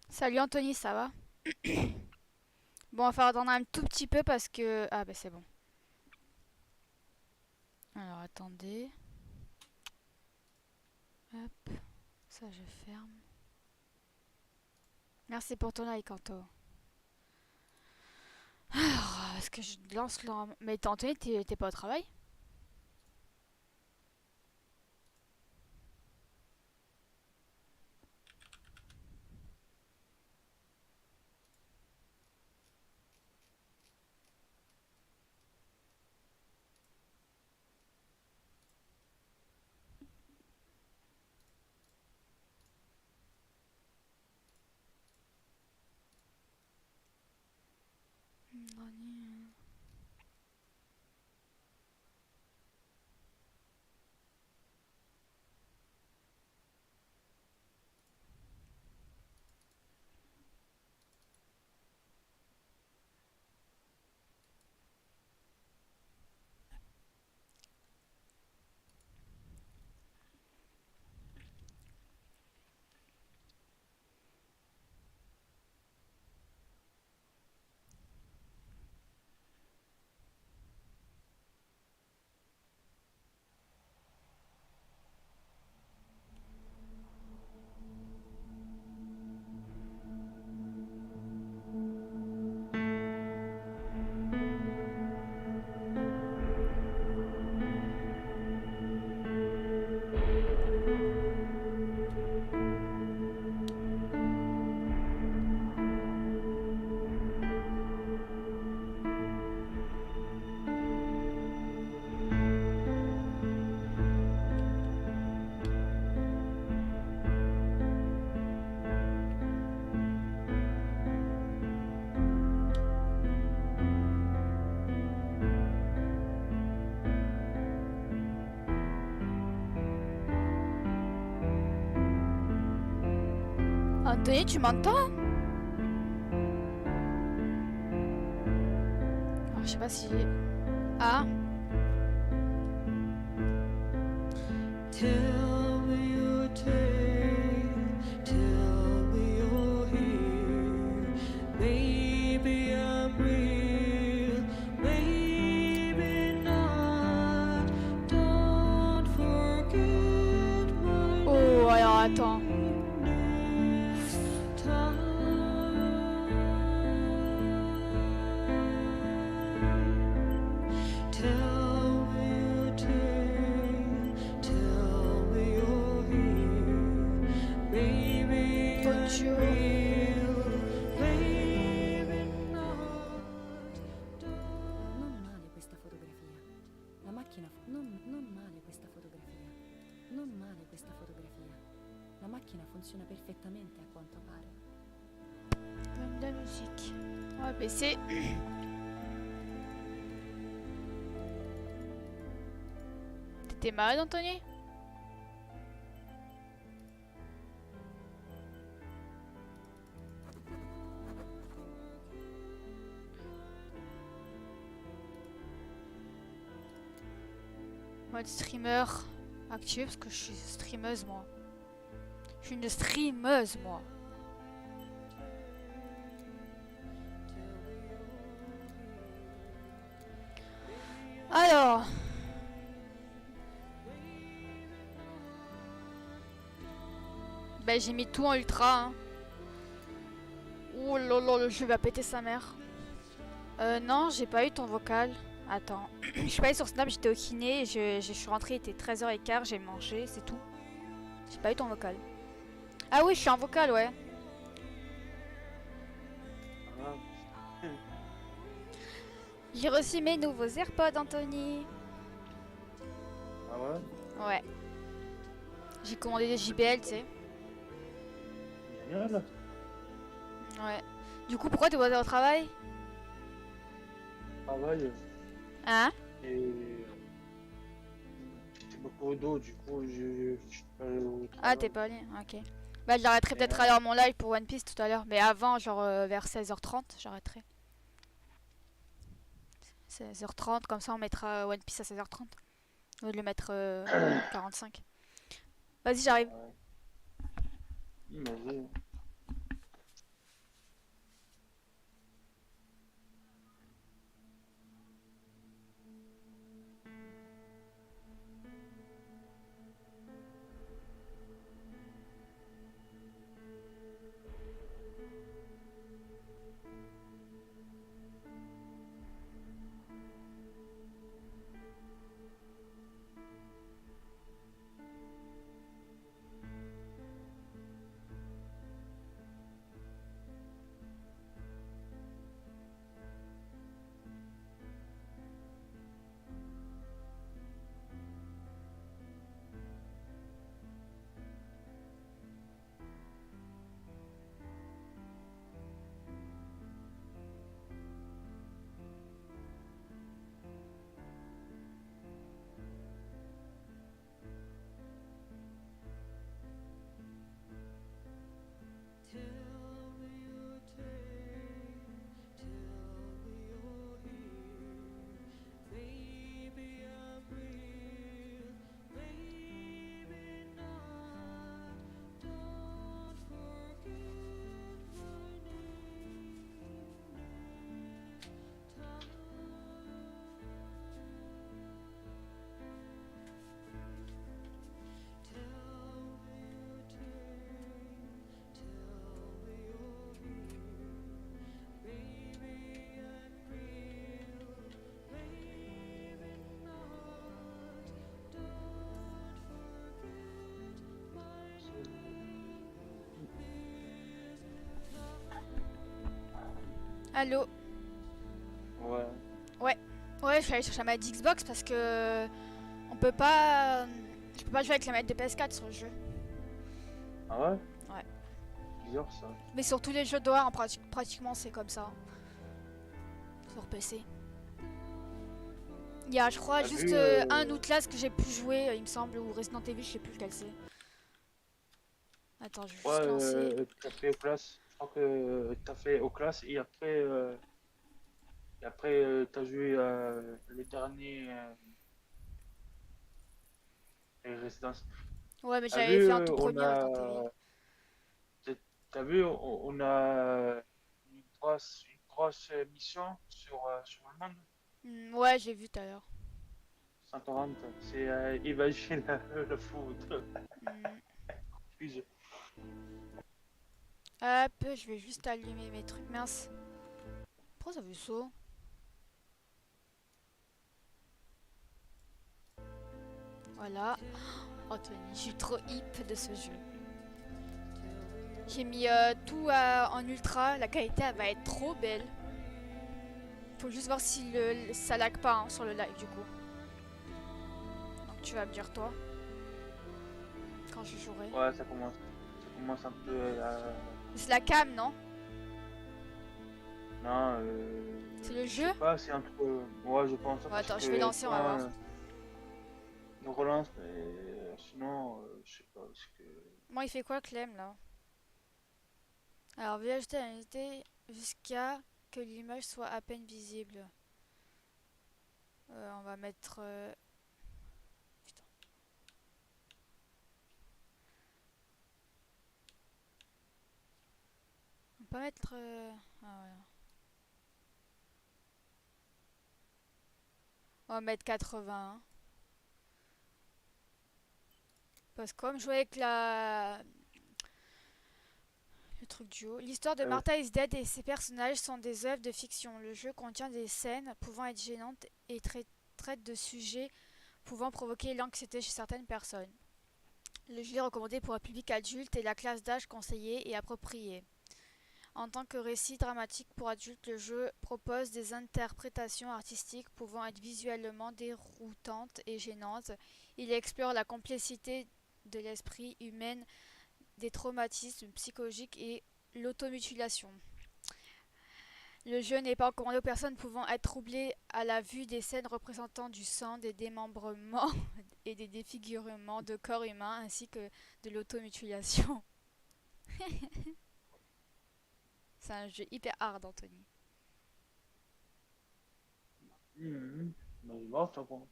Salut Anthony, ça va? Bon, on va faire attendre un tout petit peu parce que... Ah bah c'est bon. Alors attendez. Hop, ça je ferme. Merci pour ton like Anto. Alors, est-ce que je lance le... Mais Anthony, t'es pas au travail? Anthony, tu m'entends? Alors, je sais pas si... Ah. Tell me your tale, tell me you're here. Maybe I'm real, maybe not. Don't forget my Oh, alors attends. Tell me your tale, tell me you're here. Maybe I'm Bonjour. real, maybe not. Non male questa fotografia. La macchina non male questa fotografia. Non male questa fotografia. La macchina funziona perfettamente a quanto pare. Même de la musique. On va baisser. T'es malade Anthony? Mode streamer actif parce que je suis streameuse moi. Je suis une streameuse moi. Alors. Ben j'ai mis tout en ultra. Hein. Oh là, le jeu va péter sa mère. Non, j'ai pas eu ton vocal. Attends. Je suis pas allée sur Snap, j'étais au kiné. Je suis rentrée, il était 13h15, j'ai mangé, c'est tout. J'ai pas eu ton vocal. Ah oui, je suis en vocal, ouais. Ah, J'ai reçu mes nouveaux AirPods, Anthony. ah ouais, Ouais. J'ai commandé des JBL, tu sais. génial. Ouais. Du coup, pourquoi t'es basé au travail? Travail Hein? et j'ai beaucoup d'eau, du coup, je suis pas allé au Ah, travail. t'es pas allé, ok. Bah, j'arrêterai peut-être alors mon live pour One Piece tout à l'heure. Mais avant, genre vers 16h30, j'arrêterai. 16h30, comme ça on mettra One Piece à 16h30. Au lieu de le mettre 45. Vas-y, j'arrive. Ouais. Vas-y. Allô? Ouais. Ouais, je suis allée chercher ma Xbox parce que on peut pas. Je peux pas jouer avec la manette de PS4 sur le jeu. Ah ouais? Ouais. Bizarre ça. Mais sur tous les jeux d'horreur, pratiquement c'est comme ça. Sur PC. Il y a, je crois, T'as juste vu, un Outlast que j'ai pu jouer, il me semble, ou Resident Evil, je sais plus lequel c'est. Attends, je vais Ouais, juste lancer. t'as fait aux classes. Je crois que t'as fait aux classes et après t'as joué le dernier les résidences. Ouais, mais T'as j'avais vu, fait un tout on premier Resident Evil. a, t'as t'as vu, on a une grosse mission sur le monde. Ouais, j'ai vu tout à l'heure. 140, c'est imagine le foot. Hmm. Excuse. Hop, je vais juste allumer mes trucs. Mince. Pourquoi ça veut ça? Voilà. Oh, Tony, je suis trop hip de ce jeu. J'ai mis tout en ultra. La qualité, elle va être trop belle. Faut juste voir si ça lag pas hein, sur le live du coup. Donc tu vas me dire toi. Quand je jouerai. Ouais, ça commence un peu à... C'est la cam, non? Non, C'est le je jeu? sais pas, c'est un truc... ouais, je pense. Bon, Parce attends, je que vais lancer, on va voir. je relance, mais sinon, je sais pas. Parce que... Moi, il fait quoi, Clem, là? Alors, veuillez ajouter la unité jusqu'à que l'image soit à peine visible. On va mettre... Putain. On peut pas mettre... Ah, voilà. On va mettre 80. Parce que comme je jouais avec le truc du haut. L'histoire de Martha is Dead et ses personnages sont des œuvres de fiction. Le jeu contient des scènes pouvant être gênantes et traite de sujets pouvant provoquer l'anxiété chez certaines personnes. Le jeu est recommandé pour un public adulte et la classe d'âge conseillée et appropriée. En tant que récit dramatique pour adultes, le jeu propose des interprétations artistiques pouvant être visuellement déroutantes et gênantes. Il explore la complexité de l'esprit humain, des traumatismes psychologiques et l'automutilation. Le jeu n'est pas recommandé aux personnes pouvant être troublées à la vue des scènes représentant du sang, des démembrements et des défigurements de corps humains ainsi que de l'automutilation. C'est un jeu hyper hard, Anthony. Bah, je vais voir, toi, quoi.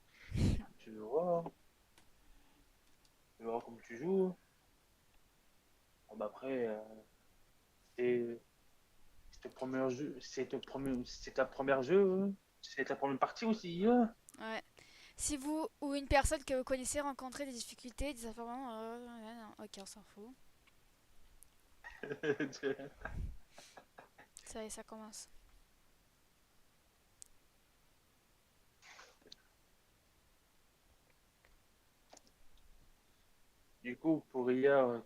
Tu veux voir. Tu veux voir comment tu joues. Ah, bah, après, c'est c'est ton premier jeu. C'est ta première jeu. C'est ta première partie aussi. Ouais. Si vous ou une personne que vous connaissez rencontrez des difficultés, des informations... ok, on s'en fout. Ça y est, ça commence. Du coup, pour hier,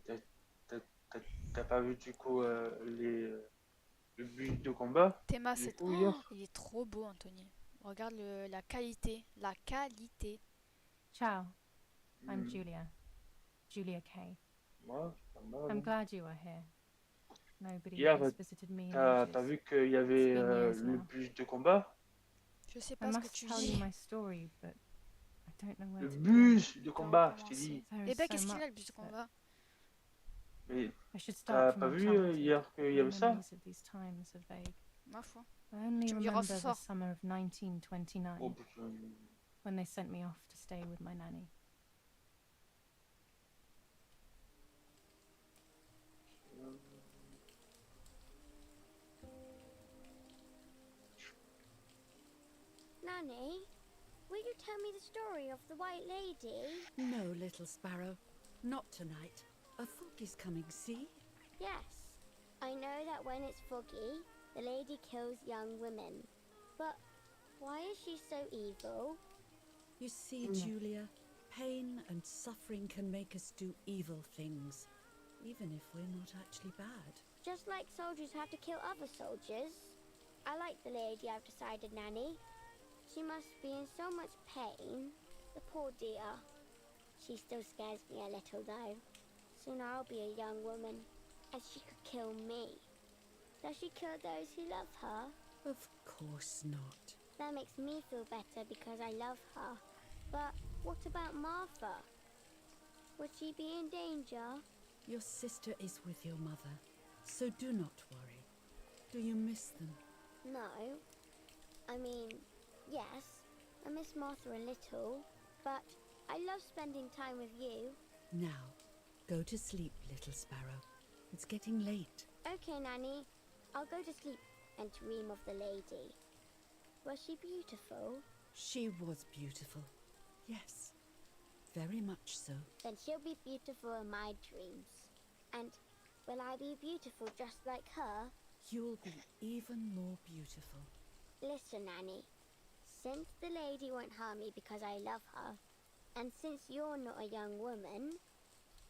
t'as pas vu du coup le bus de combat Théma, du c'est... coup hier? Oh, il est trop beau, Anthony. Regarde la qualité. La qualité. Ciao, I'm Hmm, Julia Kay. ouais, c'est pas mal, I'm hein. glad you are here. Nobody Hier, has visited me in t'as ages. vu qu'il y It's avait been years le now. bus de combat? Je sais I pas ce que must tu tell dis. you my story, but I don't know where Le to begin. bus de On peut combat, je t'ai dit. recommencer. There Eh is ben, so qu'est-ce qu'il a, much le bus de that combat? Mais I should start t'as from pas our vu childhood. hier qu'il y My avait ça? memories of these times are vague. Ma foi. I only Tu me diras ce remember the soir. summer of 1929 Oh putain. when they sent me off to stay with my nanny. Nanny, will you tell me the story of the White Lady? No, little sparrow. Not tonight. A fog is coming, see? Yes. I know that when it's foggy, the lady kills young women. But why is she so evil? You see, Julia, pain and suffering can make us do evil things, even if we're not actually bad. Just like soldiers have to kill other soldiers? I like the lady I've decided, Nanny. She must be in so much pain. The poor dear. She still scares me a little, though. Soon I'll be a young woman, and she could kill me. Does she kill those who love her? Of course not. That makes me feel better because I love her. But what about Martha? Would she be in danger? Your sister is with your mother, so do not worry. Do you miss them? No. I mean, yes, I miss Martha a little, but I love spending time with you. Now, go to sleep, little sparrow. It's getting late. Okay, Nanny. I'll go to sleep and dream of the lady. Was she beautiful? She was beautiful. Yes, very much so. Then she'll be beautiful in my dreams. And will I be beautiful just like her? You'll be even more beautiful. Listen, Nanny. Since the lady won't harm me because I love her, and since you're not a young woman,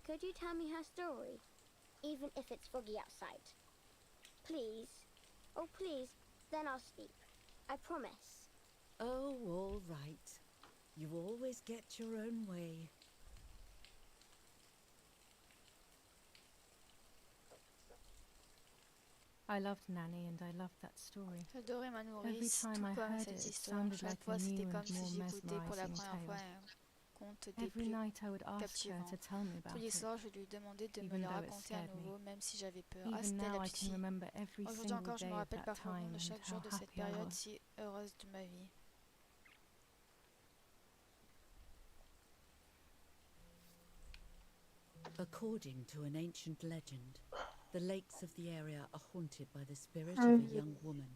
could you tell me her story? Even if it's foggy outside. Please. Oh, please. Then I'll sleep. I promise. Oh, all right. You always get your own way. I loved Nanny and I loved that story. J'adorais ma nourrice, Every tout time I comme heard cette it, it histoire. sounded Chaque like fois, a c'était new comme and si more j'écoutais pour la mesmerizing première fois tale. un conte des Every plus night I would ask her captivants. to tell me Tous about les it. soirs, je lui demandais de me even le though it raconter à scared me. nouveau, même si j'avais peur. Ah, Even c'était now la I petite can fille. remember every Aujourd'hui single encore, je me day of rappelle that parfois time de and chaque how jour de cette happy I période was. si heureuse de ma vie. According to an ancient legend, the lakes of the area are haunted by the spirit of a young woman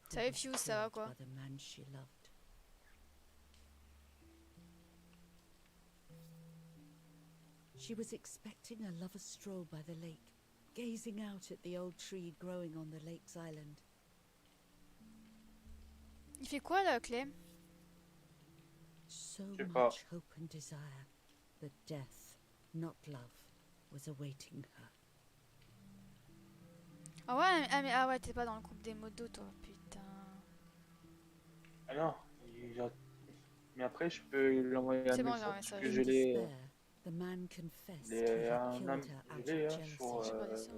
who Salut was Fiu, ça va killed quoi? by the man she loved. She was expecting a lover's stroll by the lake, gazing out at the old tree growing on the lake's island. Il fait quoi là, Clem? So Je sais pas. much hope and desire that death, not love, was awaiting her. Ah ouais, ah ouais, t'es pas dans le groupe des modos, toi, putain. Ah non, mais après je peux l'envoyer un C'est bon, j'ai un message message. que In je l'ai despair, the man confessed he had un killed her je out l'ai of sur jealousy. J'ai pas laissé.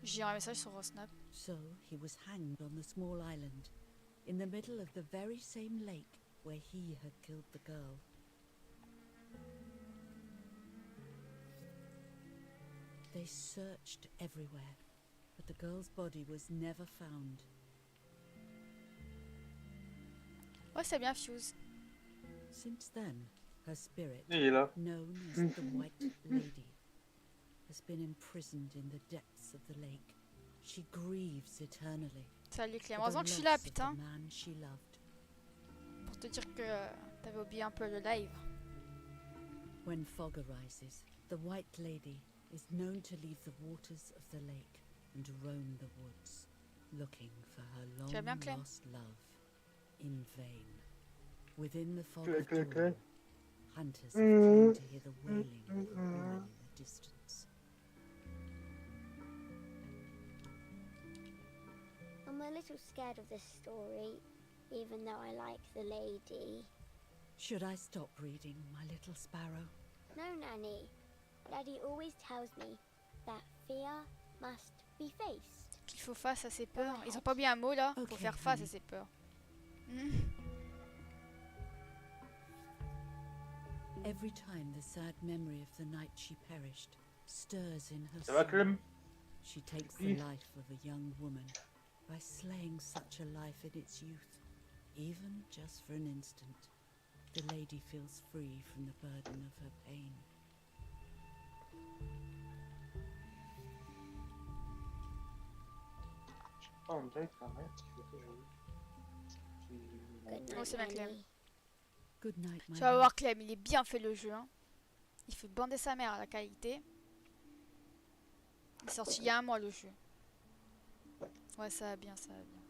J'ai un message sur Snap. So he was hanged on the small island, in the middle of the very same lake where he had killed the girl. They searched everywhere, but the girl's body was never found. Ouais, c'est bien Fuse. Since then, her spirit, Il est là. known as the White Lady, has been imprisoned in the depths of the lake. She grieves eternally. Salut Clem. for the Heureusement que je suis là, loss of the putain. man she loved. Pour te dire que t'avais oublié un peu le live. When fog arises, the White Lady is known to leave the waters of the lake and roam the woods, looking for her Tu vas bien, long Clem? lost love in vain. Within the fog Clem, of Clem, dawn, Clem. hunters have claimed to hear the wailing of a woman in the distance. I'm a little scared of this story, even though I like the lady. Should I stop reading, my little sparrow? No, Nanny. Daddy always tells me that fear must be faced. Qu'il faut face à ses peurs. Ils ont pas oublié un mot là Ok, pour faire face à honey. ses peurs. Every time the sad memory of the night she perished stirs in her Ça va soul, Clem? she takes the Oui. life of a young woman by slaying such a life in its youth. Even just for an instant, the lady feels free from the burden of her pain. Ah, on dirait que ça m'aide, Good Oh, night, c'est bien Clem. Nanny. Good night, my Tu vas love. voir Clem, il est bien fait le jeu. Hein. Il fait bander sa mère à la qualité. Il est sorti il y a un mois le jeu. Ouais, ça va bien, ça va bien.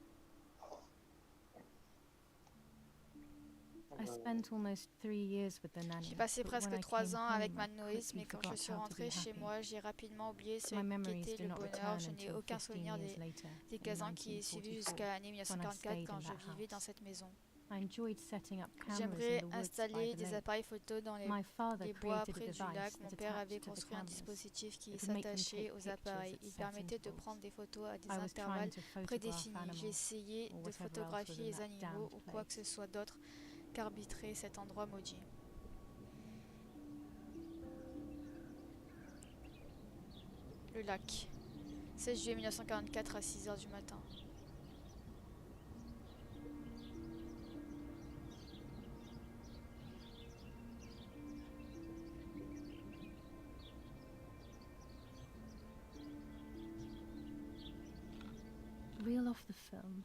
I spent almost 3 years with the nanny. J'ai passé but presque when I 3 came ans home, avec I ma nourrice, quickly mais quand forgot je suis how to be rentrée chez happy. moi, j'ai rapidement oublié ce My memories qu'était do le not bonheur. return Je n'ai until aucun 15 souvenir years des later, in 15 ans qui suivi 1944, jusqu'à l'année when I 1944 stayed quand in je that vivais dans house. cette maison. I enjoyed setting up cameras in J'aimerais the woods by installer the des lake. appareils photo dans My father les bois created a près du lac. device Mon that père avait attached to the construit un cameras. dispositif qui It would make them s'attachait take aux pictures appareils. at Il set permettait de intervals. prendre des photos à des I was trying intervalles to photograph prédéfinis. J'ai animals essayé or de whatever else was photographier in les that animaux damned ou quoi que ce place. soit d'autre qu'arbitrer cet endroit maudit. Le lac. 16 juillet 1944 à 6 h du matin. Reel off the film.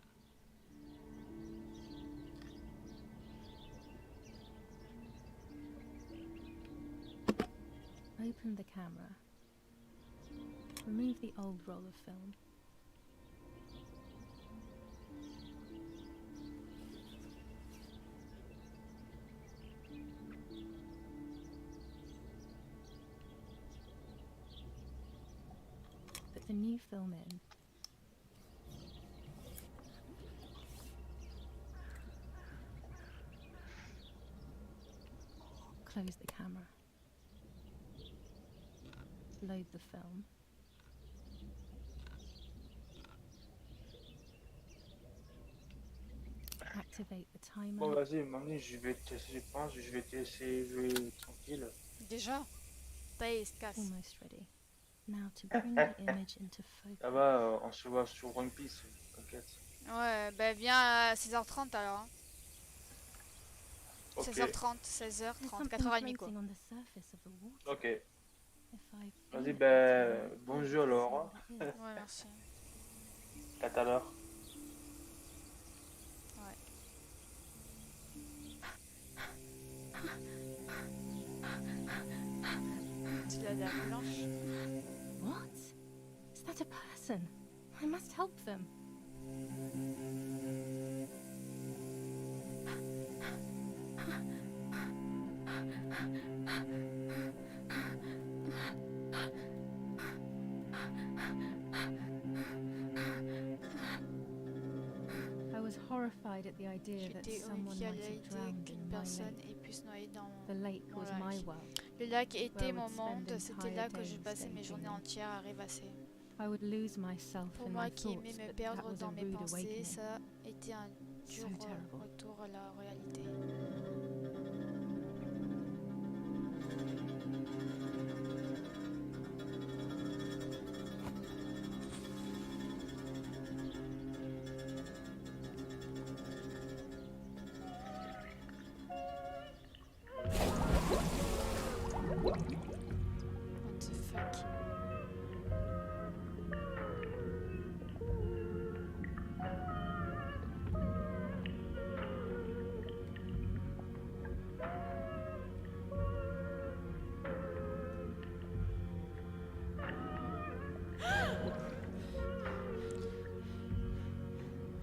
Open the camera. Remove the old roll of film. Put the new film in. Close the camera. Load the film. Activate the timer. Bon, vas-y, mamie, je vais te laisser, je pense, je vais te laisser jouer tranquille. Déjà? Ça y est, il se casse. Almost ready. Now to bring the image into focus. Ça va, on se voit sur One Piece, t'inquiète. Ouais, ben viens à 16h30 alors. Hein. Ok, 16h30, There's 16h30, something 4h30 quoi. floating on the surface of the water. ok. If I Vas-y, feel it, ben, I'll bonjour alors. see what it is. Ouais, merci. À tout à l'heure. Ouais. C'est la dame blanche. What? Is that a person? I must help them. I was horrified at the idea that J'étais someone horrifiée à might have l'idée drowned qu'une in my personne lake. ait pu se noyer dans The lake mon was lac. my world. Le lac était I mon would spend monde, c'était là que je entire passais days mes journées daydreaming. entières à rêvasser. I would lose myself Pour in moi my qui aimais thoughts, me but that perdre was a dans mes rude pensées, awakening. ça était un So dur terrible. retour à la réalité. What the fuck?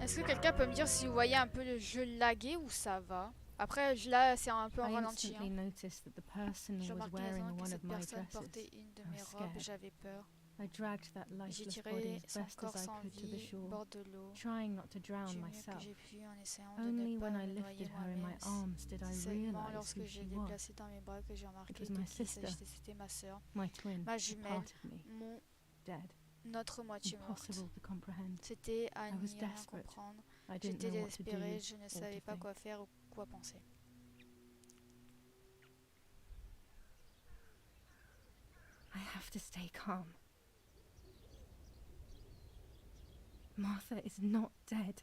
Est-ce que quelqu'un peut me dire si vous voyez un peu le jeu lagué ou ça va? Après, là, c'est un peu en I ralenti. instantly Hein. noticed that the person J'ai was remarqué wearing aisément que one cette of my personne portait dresses. une de I was mes robes. scared. J'avais peur. I dragged that J'ai lifeless body tiré as son best corps as I sans could to the vie au shore, bord de l'eau. trying not to drown Du mieux que myself. j'ai pu en essayant de Only ne pas when I me lifted noyer her in my moi-même. arms did I Seulement realize lorsque who je she l'ai was. placée dans mes bras que j'ai remarqué was my de qui sister. c'était ma sœur, My twin, ma a jumelle, part of me, mon dead, notre moitié morte. impossible to comprehend. C'était à I was n'y rien desperate. comprendre. I didn't J'étais know what to do désespérée, je ne or savais to pas think. quoi faire ou quoi penser. I have to stay calm. Martha is not dead.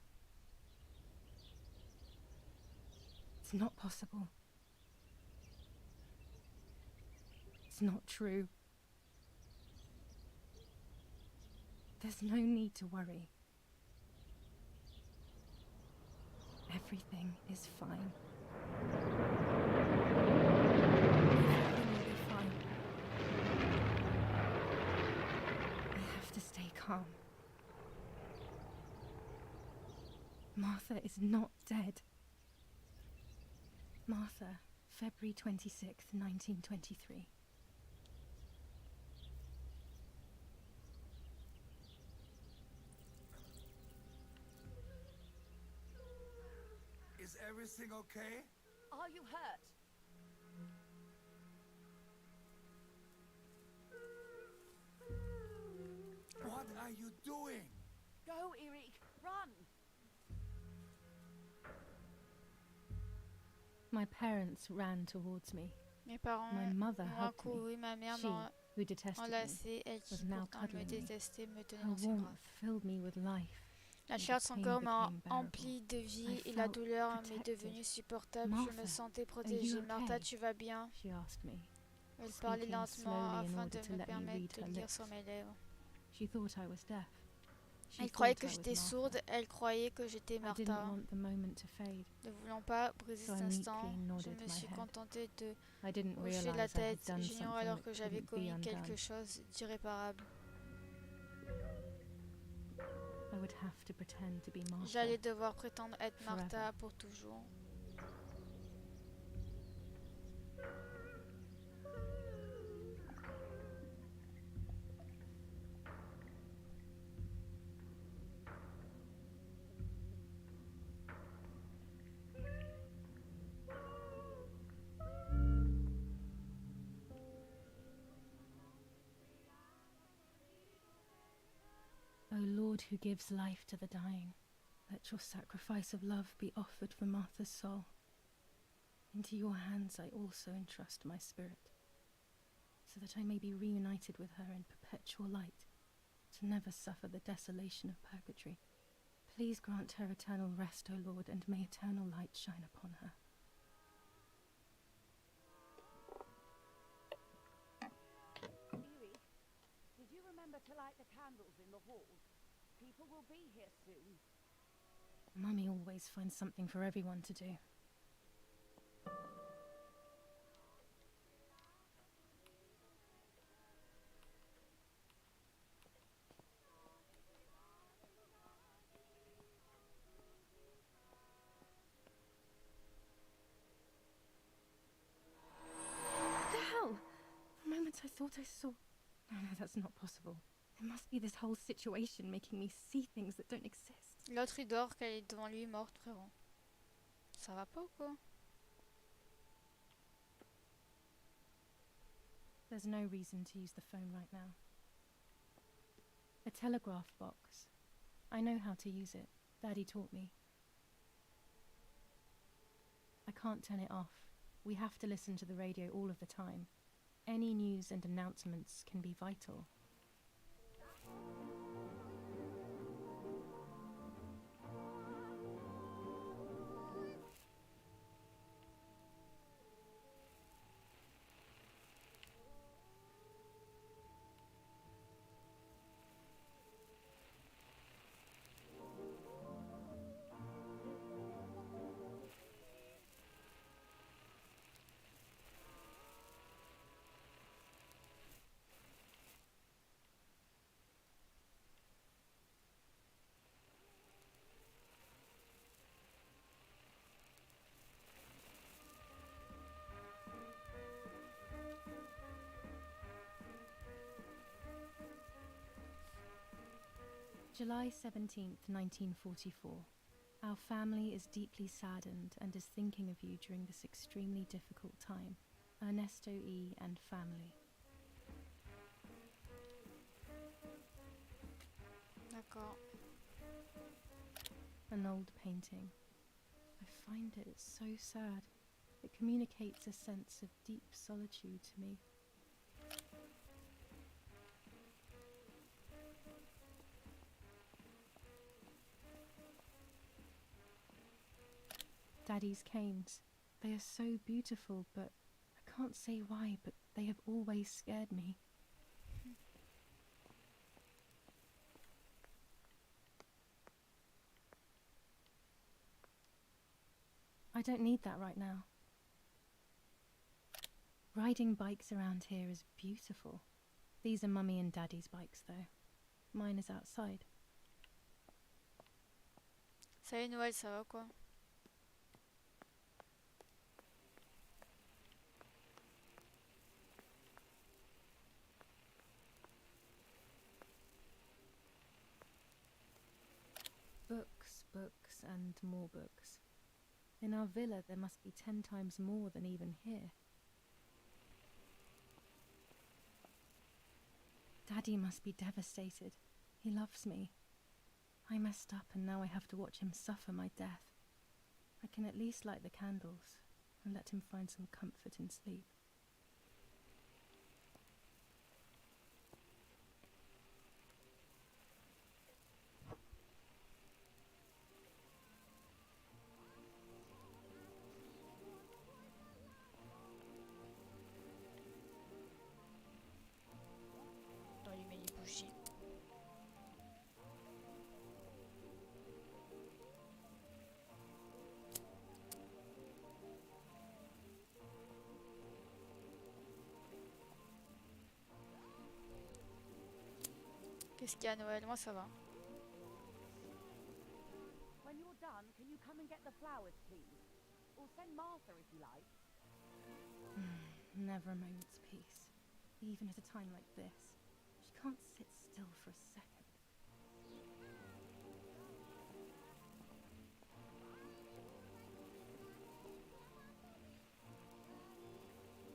It's not possible. It's not true. There's no need to worry. Everything is fine. Everything will be fine. I have to stay calm. Martha is not dead. Martha, February 26th, 1923. Is everything okay? Are you hurt? What are you doing? Go, Eric, run! My parents ran towards me. Mes parents My mother m'ont hugged accouru, me. ma mère She, m'a who detested me, enlacée, elle was qui now pourtant me cuddling me. détestait, me tenait Her dans ses bras. warmth filled me with life. La and chair the de son pain corps m'a became bearable. empli de vie I et la felt douleur m'est protected. devenue supportable. Je me Martha, sentais you protégée. Martha, okay? tu vas bien? She asked me. Elle parlait Speaking lentement slowly in afin order de to me let me permettre read de her lire lips. sur mes lèvres. She thought I was deaf. She Elle croyait thought que I was j'étais Martha. sourde, elle croyait que j'étais I didn't Martha. want the moment to fade. Ne voulant pas briser So cet I instant, meekly je nodded me my suis head. contentée de I didn't hocher la realize I had tête. done J'ignorais something alors that que j'avais couldn't be commis quelque undone. chose d'irréparable. I would have to pretend to be Martha. J'allais devoir prétendre être Forever. Martha pour toujours. O Lord, who gives life to the dying, let your sacrifice of love be offered for Martha's soul. Into your hands I also entrust my spirit, so that I may be reunited with her in perpetual light, to never suffer the desolation of purgatory. Please grant her eternal rest, O Lord, and may eternal light shine upon her. Eric, did you remember to light the candles in the hall? People will be here soon. Mummy always finds something for everyone to do. What the hell? For a moment I thought I saw... No, that's not possible. It must be this whole situation making me see things that don't exist. L'autre il dort qu'elle est devant lui morte, frérot. Ça va pas ou quoi? There's no reason to use the phone right now. A telegraph box. I know how to use it. Daddy taught me. I can't turn it off. We have to listen to the radio all of the time. Any news and announcements can be vital. July 17th, 1944. Our family is deeply saddened and is thinking of you during this extremely difficult time. Ernesto E. and family. D'accord. An old painting. I find it so sad. It communicates a sense of deep solitude to me. Daddy's canes. They are so beautiful, but I can't say why, but they have always scared me. I don't need that right now. Riding bikes around here is beautiful. These are Mummy and Daddy's bikes, though. Mine is outside. Salut Noël, ça va quoi? books and more books. In our villa, there must be 10 times more than even here. Daddy must be devastated. He loves me. I messed up and now I have to watch him suffer my death. I can at least light the candles and let him find some comfort in sleep. D'allumer les bougies. Qu'est-ce qu'il y a à Noël? Moi ça va. When you're done, can you come and get the flowers, please? Or send Martha if you like. Never a moment's peace, even at a time like this. She can't sit still for a second.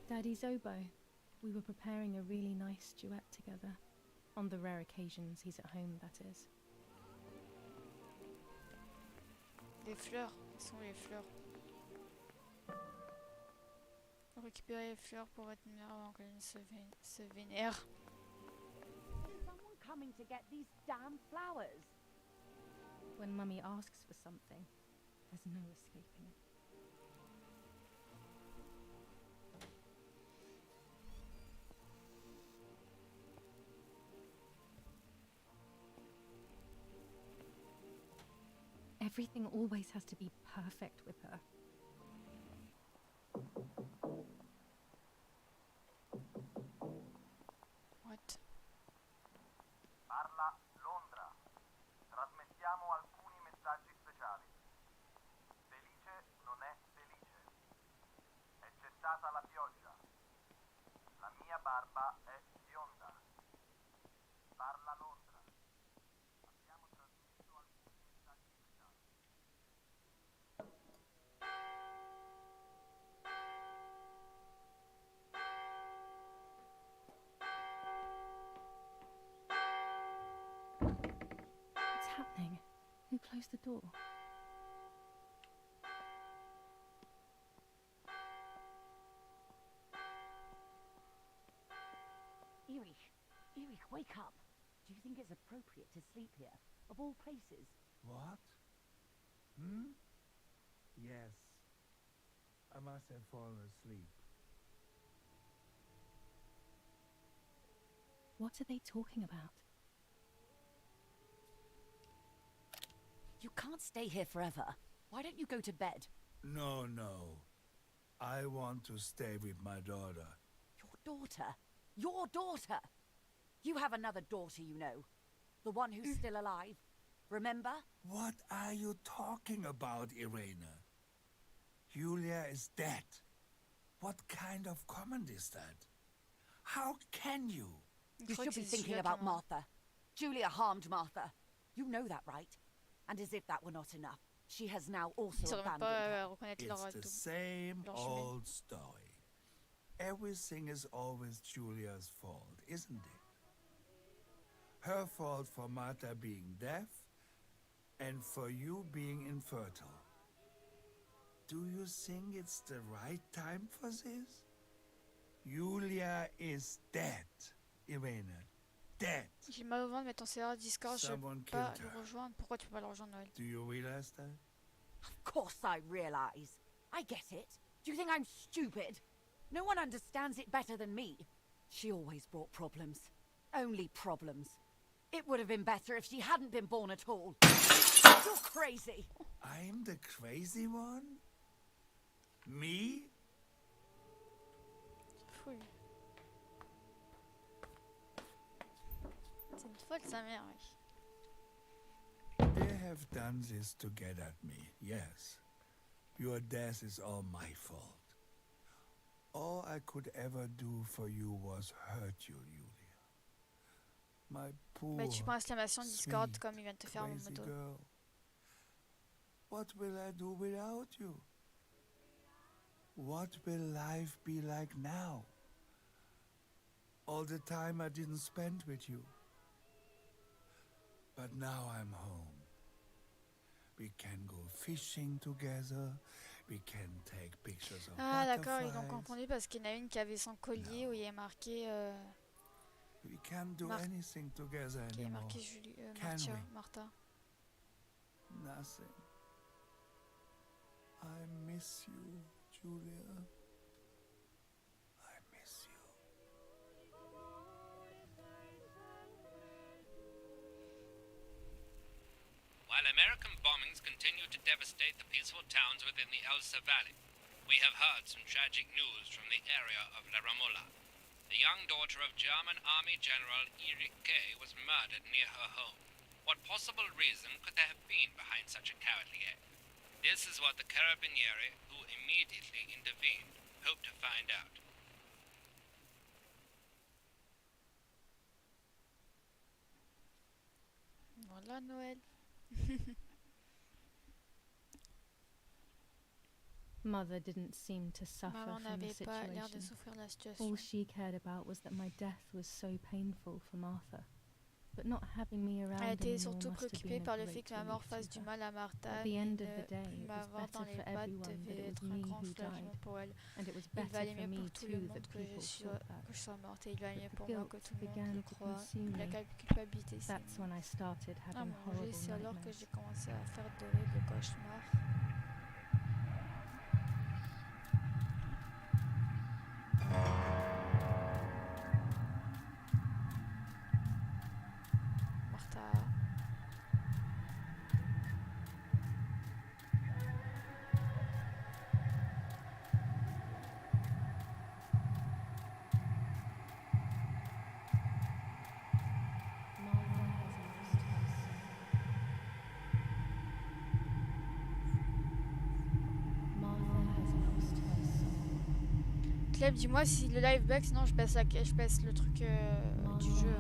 Daddy's oboe. We were preparing a really nice duet together. On the rare occasions he's at home, that is. Les fleurs, où sont les fleurs? Récupérer les fleurs pour votre mère avant qu'elle ne se vénère. Is someone coming to get these damn flowers? When Mummy asks for something, there's no escaping it. Everything always has to be perfect with her. What? Parla Londra. Trasmettiamo alcuni messaggi speciali. Felice non è felice. È cessata la pioggia. La mia barba è bionda. Parla Londra. Abbiamo trasmesso alcuni messaggi speciali. What's happening? Who closed the door? Erich, wake up. Do you think it's appropriate to sleep here, of all places? What? Hmm? Yes. I must have fallen asleep. What are they talking about? You can't stay here forever. Why don't you go to bed? No, no. I want to stay with my daughter. Your daughter? Your daughter? You have another daughter, you know. The one who's still alive. Remember? What are you talking about, Irena? Julia is dead. What kind of comment is that? How can you? You should be thinking about Martha. Julia harmed Martha. You know that, right? And as if that were not enough, she has now also abandoned her. It's the same old story. Everything is always Julia's fault, isn't it? Her fault for Martha being deaf and for you being infertile. Do you think it's the right time for this? Julia is dead, Irena. Dead. J'ai mal au ventre, mais ton serveur Discord, je Someone peux pas killed le her. rejoindre. Pourquoi tu peux pas le rejoindre, Noël? Do you realize that? Of course I realize. I get it. Do you think I'm stupid? No one understands it better than me. She always brought problems. Only problems. It would have been better if she hadn't been born at all. You're crazy. I'm the crazy one? Me? Fouille. C'est une folle sa mère, wesh. They have done this to get at me, yes. Your death is all my fault. All I could ever do for you was hurt you, Julia. My poor, Bah tu prends exclamation Discord sweet, comme il vient de te faire mon crazy moto. girl. What will I do without you? What will life be like now? All the time I didn't spend with you. But now I'm home. We can go fishing together. We can take pictures of Ah d'accord, ils l'ont butterflies. confondu parce qu'il y en a une qui avait son collier où il y a marqué... We can't do Mar- anything together qui est anymore. marqué Can we? Martha. Nothing. I miss you, Julia. I miss you. While American bombings continue to devastate the peaceful towns within the Elsa Valley, we have heard some tragic news from the area of La Ramola. The young daughter of German Army General Erich K. was murdered near her home. What possible reason could there have been behind such a cowardly act? This is what the Carabinieri, who immediately intervened, hope to find out. Voilà Noël. Mother didn't seem to suffer Maman from the n'avait pas l'air de situation. souffrir de la situation. All she cared about was that my death was so painful for Martha. But not having me around Elle était anymore surtout must have préoccupée been a par le great fait que la mort relief fasse to du her. mal à Martha. At the end of the Ne day, plus it was m'avoir dans better les for pattes everyone that devait it was être un me grand who soulagement died, pour elle. and it was Il better valait for mieux me pour tout le too monde that que je people sois, thought that. que je sois morte et il valait mieux But pour the moi guilt que tout le monde began le to croit. consume La me. culpabilité s'est That's when I started à having manger. horrible C'est alors que nightmares. j'ai commencé à faire d'horribles cauchemars. Martha. Clem, dis-moi si le live bug, sinon je baisse le truc du jeu.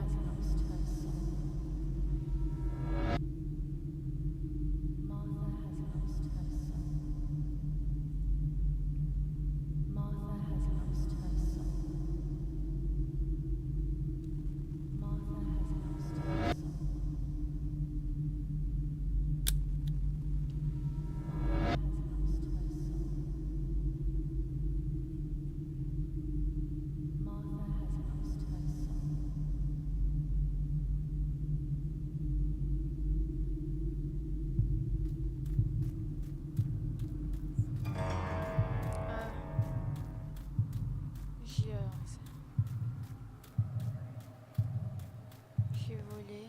J'ai volé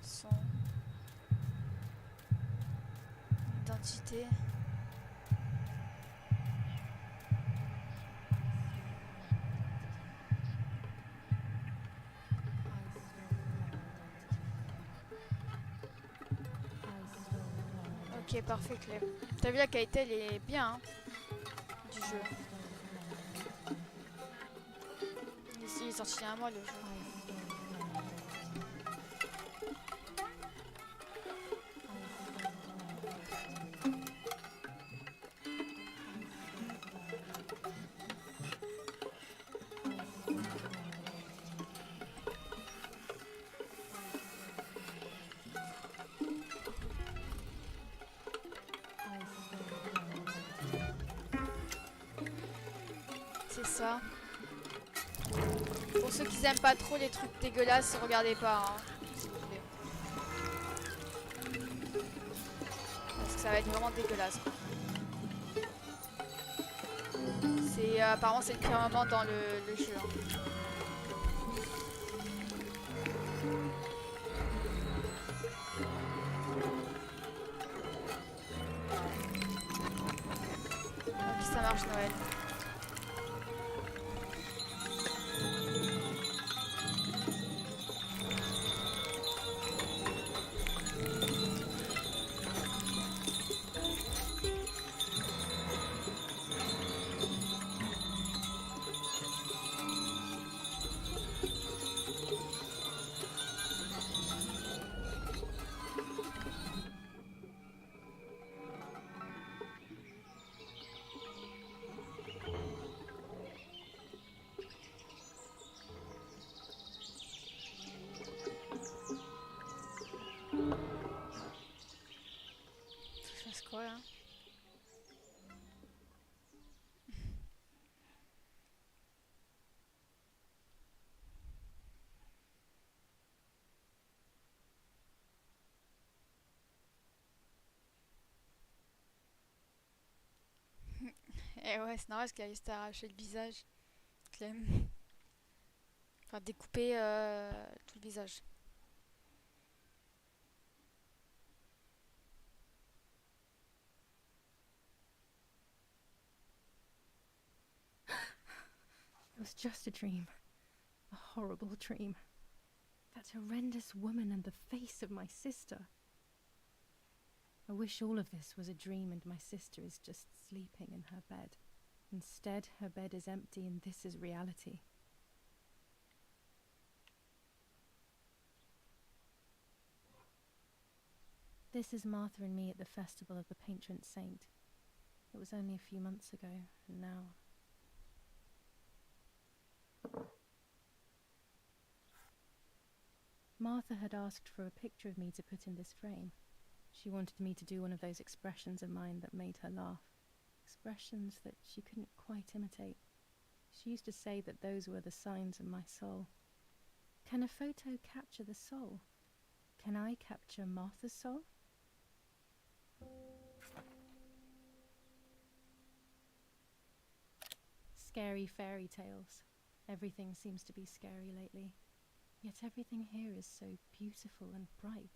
son identité. Ok, parfait, Clem. T'as vu la qualité, elle est bien hein, du jeu. Ici, il est sorti il y a un mois le jeu. C'est ça. Pour ceux qui aiment pas trop les trucs dégueulasses, regardez pas, hein, s'il vous plaît. Parce que ça va être vraiment dégueulasse. C'est apparemment c'est le pire moment dans le jeu. Hein. Ok, ça marche Noël. Quoi, hein? Et ouais, c'est normal parce qu'elle s'est arraché le visage. Clem. Enfin, découper tout le visage. It was just a dream. A horrible dream. That horrendous woman and the face of my sister. I wish all of this was a dream and my sister is just sleeping in her bed. Instead, her bed is empty and this is reality. This is Martha and me at the festival of the patron saint. It was only a few months ago, and now... Martha had asked for a picture of me to put in this frame. She wanted me to do one of those expressions of mine that made her laugh. Expressions that she couldn't quite imitate. She used to say that those were the signs of my soul. Can a photo capture the soul? Can I capture Martha's soul? Scary fairy tales. Everything seems to be scary lately. Yet everything here is so beautiful and bright.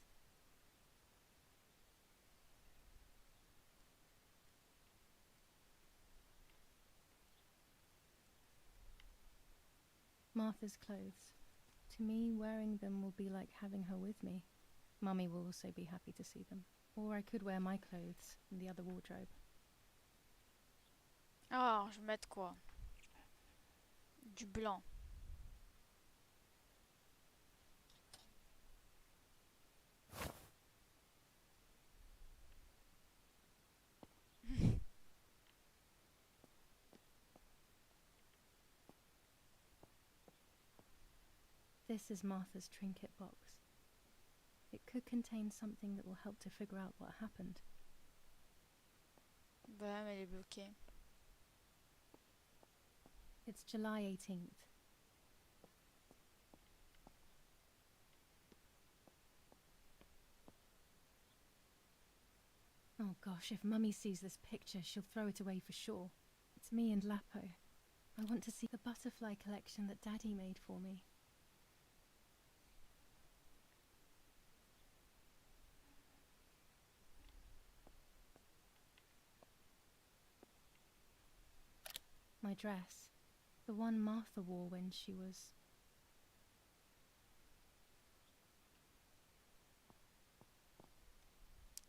Martha's clothes. To me, wearing them will be like having her with me. Mummy will also be happy to see them. Or I could wear my clothes in the other wardrobe. Ah, je vais mettre quoi? Du blanc. This is Martha's trinket box. It could contain something that will help to figure out what happened. Ouais, mais elle est bloquée. It's July 18th. Oh gosh, if Mummy sees this picture, she'll throw it away for sure. It's me and Lapo. I want to see the butterfly collection that Daddy made for me. My dress. The one Martha wore when she was...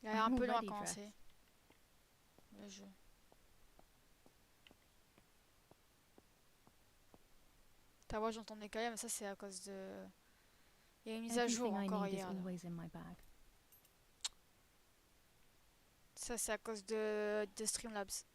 Il a l'air un I'm peu long à already commencer. dressed. Le jeu. Ta voix, j'entendais quand même, mais ça c'est à cause de... Il y a une mise à jour Everything I encore need is hier. Là. always in my bag. Ça c'est à cause de Streamlabs.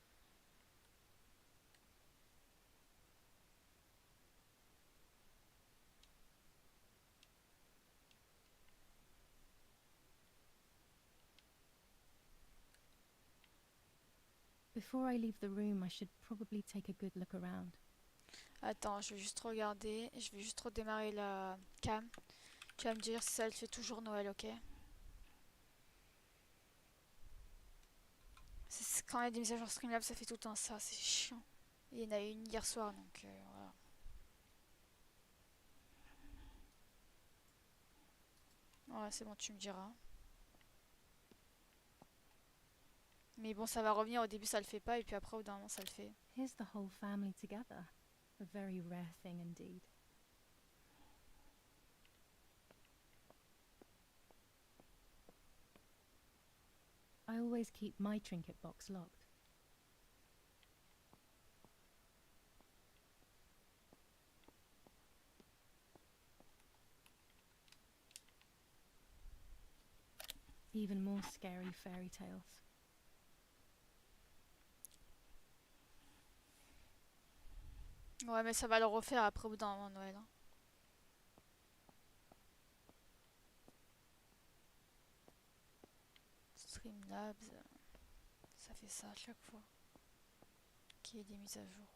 Before I leave the room, I should probably take a good look around. Attends, je vais juste regarder. Je vais juste redémarrer la cam. Tu vas me dire si ça elle fait toujours Noël, ok? Quand il y a des messages en Streamlabs, ça fait tout le temps ça, c'est chiant. Il y en a eu une hier soir, donc voilà. Ouais, c'est bon, tu me diras. Mais bon, ça va revenir. Au début, ça le fait pas, et puis après, au bout d'un moment, ça le fait. Here's the whole family together. A very rare thing indeed. I always keep my trinket box locked. Even more scary fairy tales. Ouais, mais ça va le refaire après, au bout d'un moment, Noël. Hein. Streamlabs. Ça fait ça à chaque fois. Qu'il y ait des mises à jour.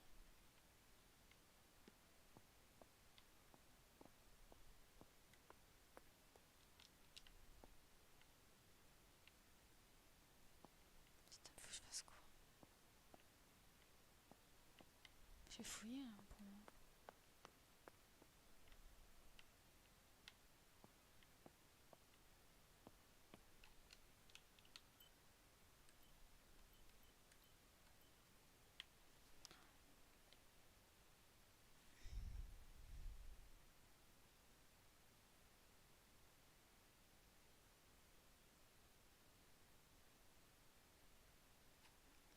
Putain, faut que je fasse quoi? J'ai fouillé hein, pour moi.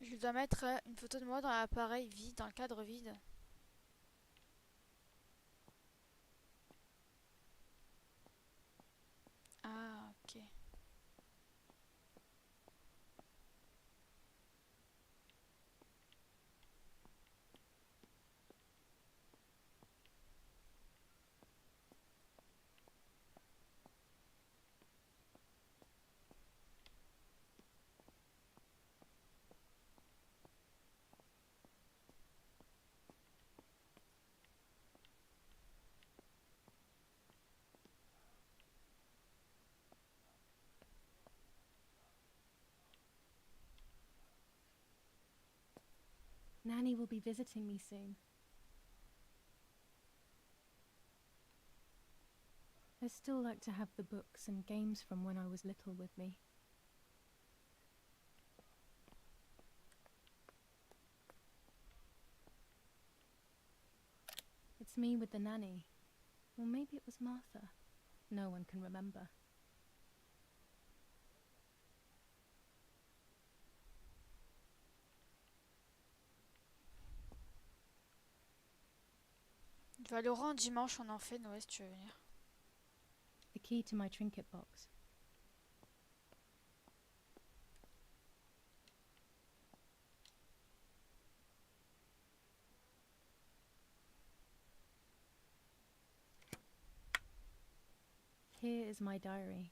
Je dois mettre une photo de moi dans l'appareil vide, dans le cadre vide. Ah, ok. Nanny will be visiting me soon. I still like to have the books and games from when I was little with me. It's me with the nanny. Or maybe it was Martha. No one can remember. Valorant dimanche, on en fait, Noé, si tu veux venir. The key to my trinket box. Here is my diary.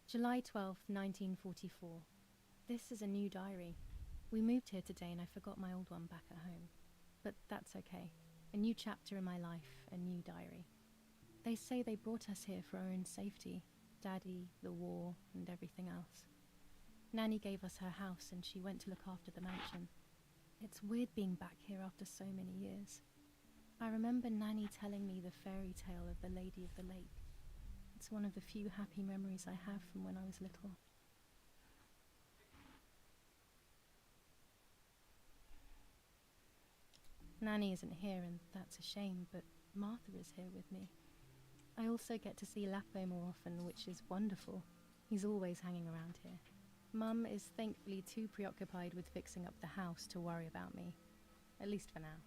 July 12th, 1944. This is a new diary. We moved here today and I forgot my old one back at home. But that's okay. A new chapter in my life, a new diary. They say they brought us here for our own safety. Daddy, the war, and everything else. Nanny gave us her house and she went to look after the mansion. It's weird being back here after so many years. I remember Nanny telling me the fairy tale of the Lady of the Lake. It's one of the few happy memories I have from when I was little. Nanny isn't here and that's a shame, but Martha is here with me. I also get to see Lapo more often, which is wonderful. He's always hanging around here. Mum is thankfully too preoccupied with fixing up the house to worry about me. At least for now.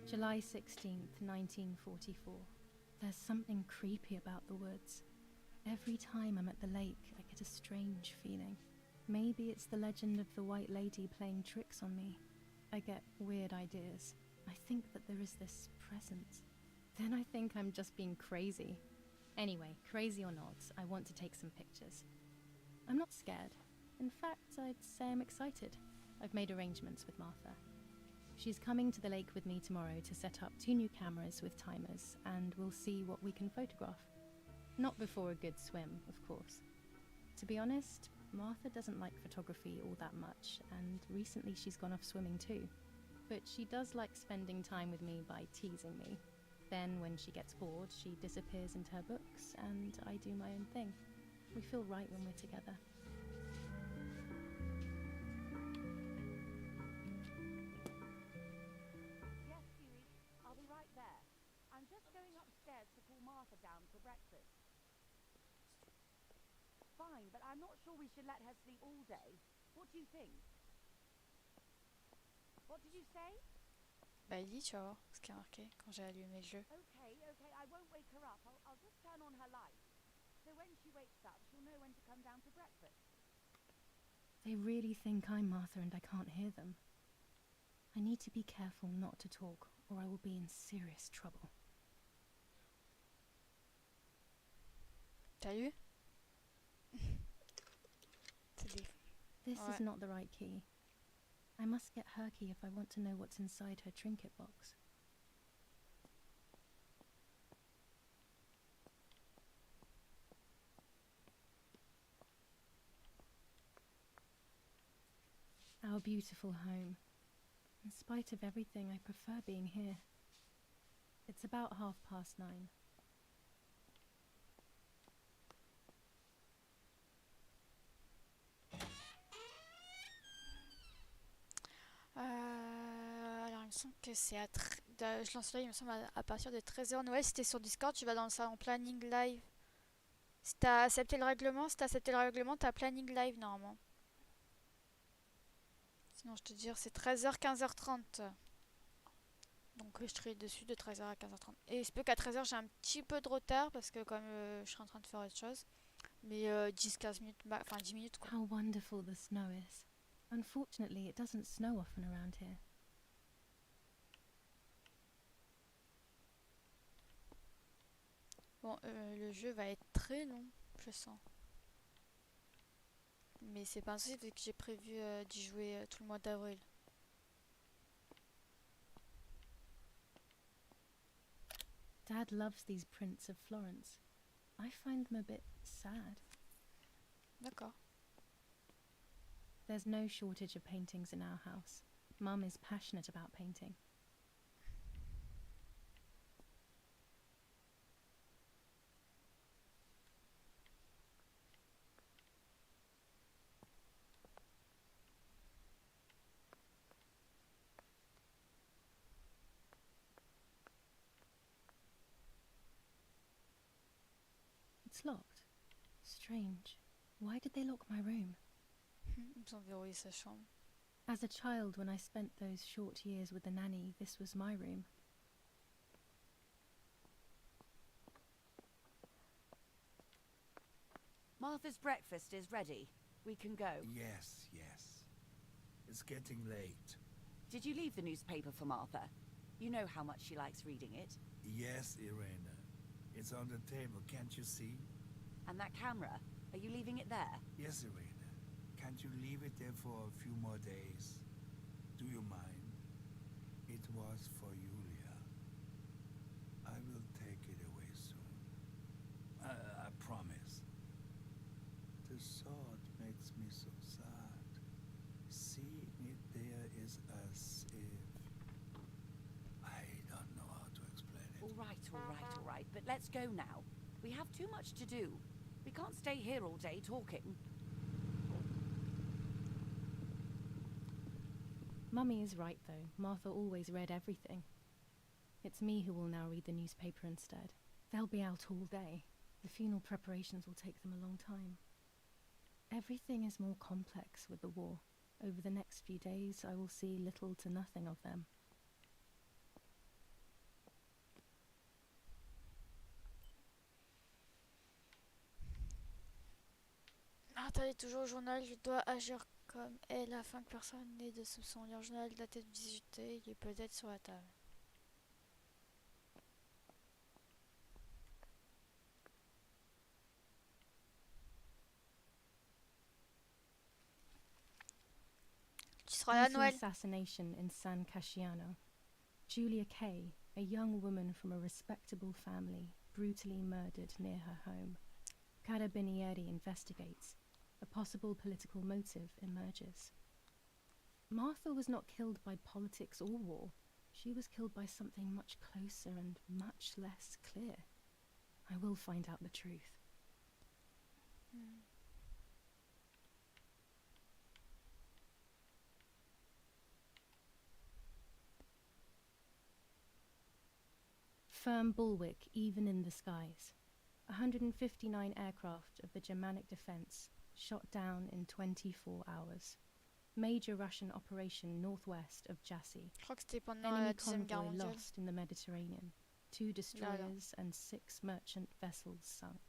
July 16th, 1944. There's something creepy about the woods. Every time I'm at the lake, I get a strange feeling. Maybe it's the legend of the White Lady playing tricks on me. I get weird ideas. I think that there is this presence. Then I think I'm just being crazy. Anyway, crazy or not, I want to take some pictures. I'm not scared. In fact, I'd say I'm excited. I've made arrangements with Martha. She's coming to the lake with me tomorrow to set up 2 new cameras with timers, and we'll see what we can photograph. Not before a good swim, of course. To be honest, Martha doesn't like photography all that much, and recently she's gone off swimming too. But she does like spending time with me by teasing me. Then, when she gets bored, she disappears into her books, and I do my own thing. We feel right when we're together. Yes, Huey, I'll be right there. I'm just going upstairs to call Martha down for breakfast. Fine, but I'm not sure we should let her sleep all day. What do you think? What did you say? Bah, il dit, tu vas voir ce qui est marqué quand j'ai allumé le jeu. Okay, I won't wake her up. I'll just turn on her light. So when she wakes up, she'll know when to come down for breakfast. They really think I'm Martha and I can't hear them. I need to be careful not to talk, or I will be in serious trouble. T'as eu? C'est des... This Ouais. is not the right key. I must get her key if I want to know what's inside her trinket box. Our beautiful home. In spite of everything, I prefer being here. It's about 9:30. Alors, il me semble que c'est à... Je lance là, il me semble à partir de 13h. Noël, si t'es sur Discord, tu vas dans le salon planning live. Si t'as accepté le règlement, t'as planning live normalement. Sinon, je te dis, c'est 13h, 15h30. Donc, je serai dessus de 13h à 15h30. Et il se peut qu'à 13h, j'ai un petit peu de retard parce que, comme je serai en train de faire autre chose. Mais 10-15 minutes, enfin 10 minutes quoi. How wonderful the snow is. Unfortunately, it doesn't snow often around here. Bon, le jeu va être très long, je sens. Mais c'est pas un souci vu que j'ai prévu d'y jouer tout le mois d'avril. Dad loves these prints of Florence. I find them a bit sad. D'accord. There's no shortage of paintings in our house. Mum is passionate about painting. It's locked. Strange. Why did they lock my room? Ils ont verrouillé sa chambre. As a child, when I spent those short years with the nanny, this was my room. Martha's breakfast is ready. We can go. Yes, yes. It's getting late. Did you leave the newspaper for Martha? You know how much she likes reading it. Yes, Irena. It's on the table, can't you see? And that camera, are you leaving it there? Yes, Irena. Can't you leave it there for a few more days? Do you mind? It was for Julia. I will take it away soon. I promise. The thought makes me so sad. Seeing it there is as if... I don't know how to explain it. All right. But let's go now. We have too much to do. We can't stay here all day talking. Mummy is right, though. Martha always read everything. It's me who will now read the newspaper instead. They'll be out all day. The funeral preparations will take them a long time. Everything is more complex with the war. Over the next few days, I will see little to nothing of them. Martha est toujours au journal, je dois agir comme elle afin que personne n'ait de soupçons. Le journal daté de 18, il est peut-être sur la table. Tu seras là, Brutal Noël? assassination in San Casciano. Julia Kay, a young woman from a respectable family, brutally murdered near her home. Carabinieri investigates. A possible political motive emerges. Martha was not killed by politics or war. She was killed by something much closer and much less clear. I will find out the truth. Firm bulwark even in the skies. 159 aircraft of the Germanic defense shot down in 24 hours. Major Russian operation northwest of Jassy. Je crois que c'était pendant la Enemy Deuxième Guerre convoy mondiale. lost in the Mediterranean. 2 destroyers and 6 merchant vessels sunk.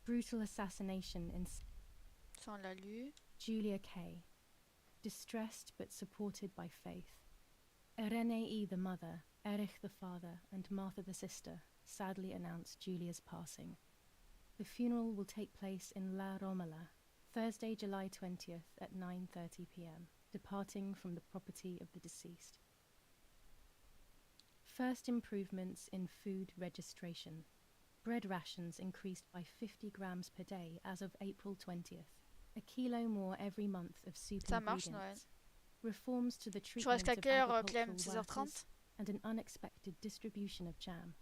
Brutal assassination in Ça, on l'a lu. Julia Kay. Distressed but supported by faith, Irenei the mother, Erich the father, and Martha the sister sadly announced Julia's passing. The funeral will take place in La Romola, Thursday, July 20th at 9:30 p.m., departing from the property of the deceased. First improvements in food registration. Bread rations increased by 50 grams per day as of April 20th. A kilo more every month of soup Ça marche, ingredients. Noël. Reforms to the Tu treatment restes à of quelle heure, agricultural Clem? workers 6h30? and an unexpected distribution of jam.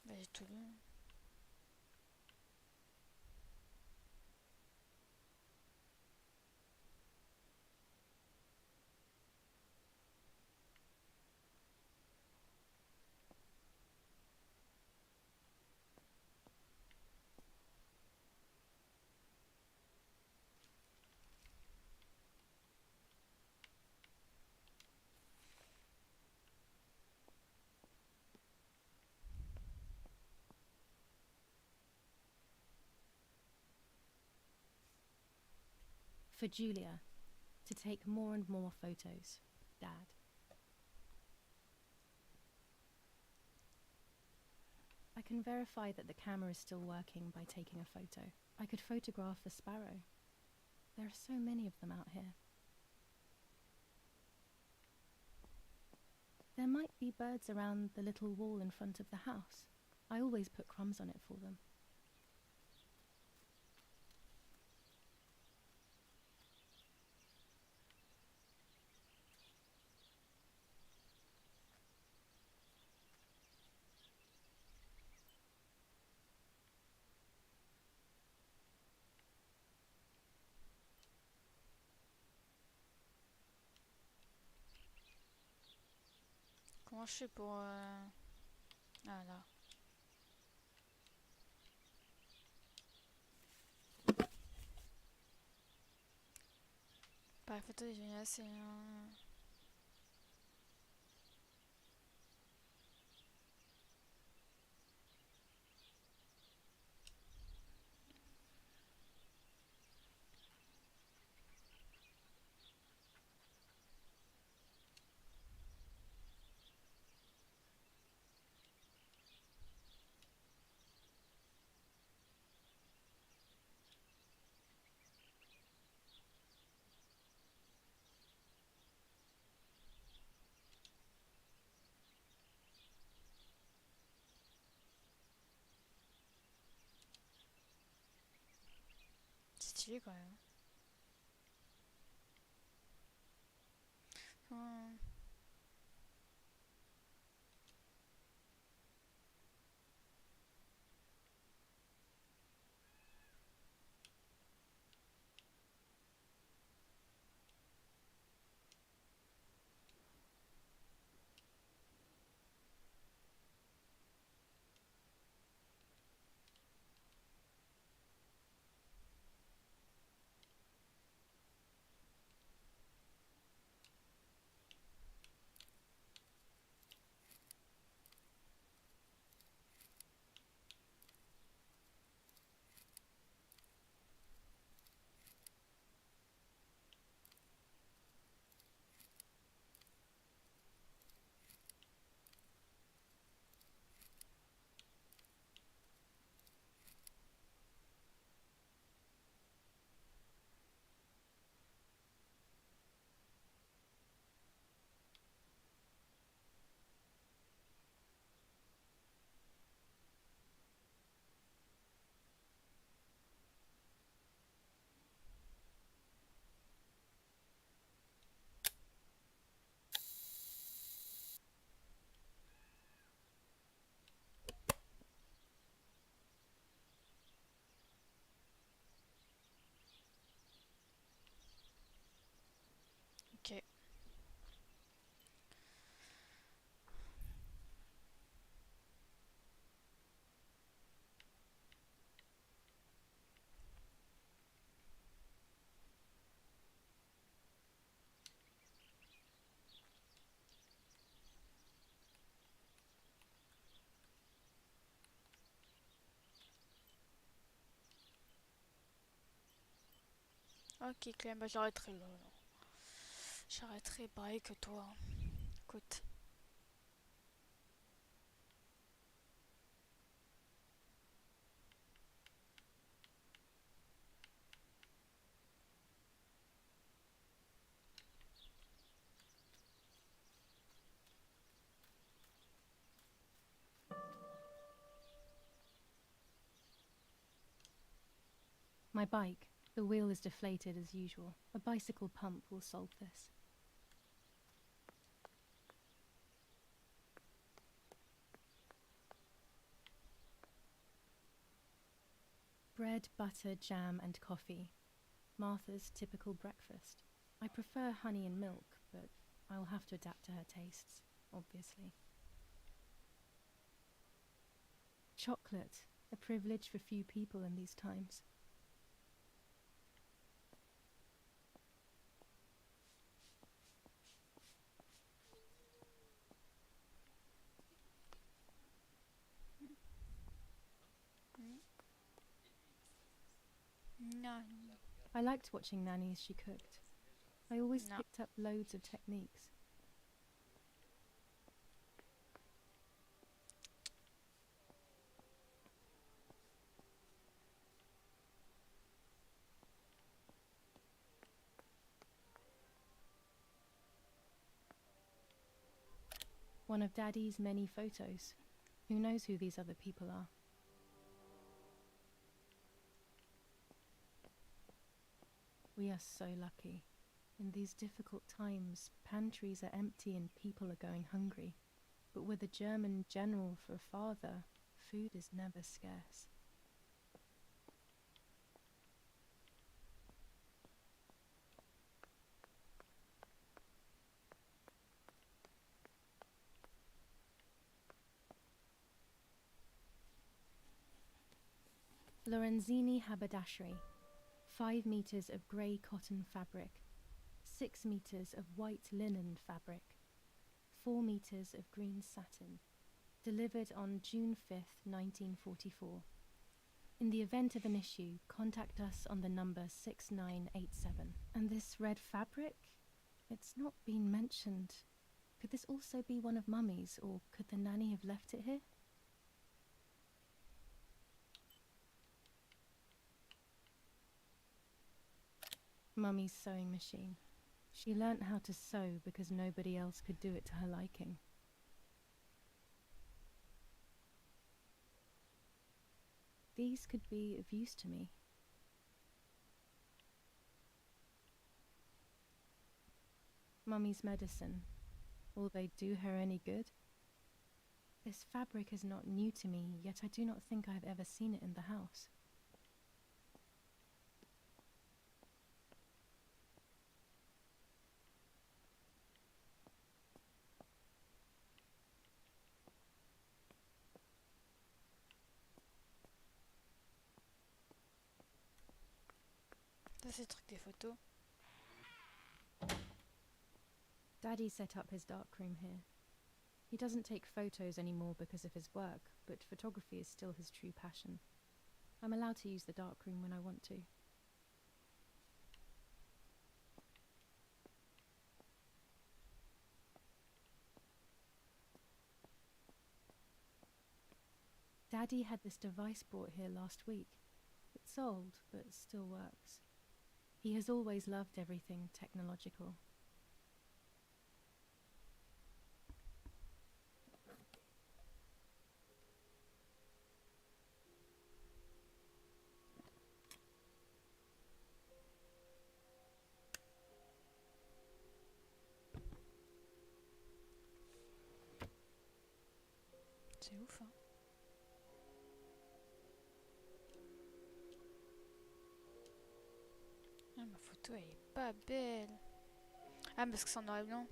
Bah, j'ai tout lu. For Julia, to take more and more photos. Dad. I can verify that the camera is still working by taking a photo. I could photograph a sparrow. There are so many of them out here. There might be birds around the little wall in front of the house. I always put crumbs on it for them. Comment je fais pour... Ah là. Par photo, j'ai assez... stylé quand même. Ok, Clem, bah j'arrêterai là. J'arrêterai pareil que toi. Écoute. My bike. The wheel is deflated as usual. A bicycle pump will solve this. Bread, butter, jam and coffee. Martha's typical breakfast. I prefer honey and milk, but I'll have to adapt to her tastes, obviously. Chocolate, a privilege for few people in these times. No. I liked watching Nanny as she cooked. I always No. picked up loads of techniques. One of Daddy's many photos. Who knows who these other people are? We are so lucky. In these difficult times, pantries are empty and people are going hungry. But with a German general for a father, food is never scarce. Lorenzini haberdashery. 5 meters of grey cotton fabric, 6 meters of white linen fabric, 4 meters of green satin. Delivered on June 5th, 1944. In the event of an issue, contact us on the number 6987. And this red fabric? It's not been mentioned. Could this also be one of Mummy's, or could the nanny have left it here? Mummy's sewing machine. She learnt how to sew because nobody else could do it to her liking. These could be of use to me. Mummy's medicine. Will they do her any good? This fabric is not new to me, yet I do not think I have ever seen it in the house. Ça c'est le truc des photos. Daddy set up his darkroom here. He doesn't take photos anymore because of his work, but photography is still his true passion. I'm allowed to use the darkroom when I want to. Daddy had this device brought here last week. It's old, but still works. He has always loved everything technological. C'est ouf, hein. Ah, ma photo elle est pas belle. Ah, parce que c'est en noir et blanc.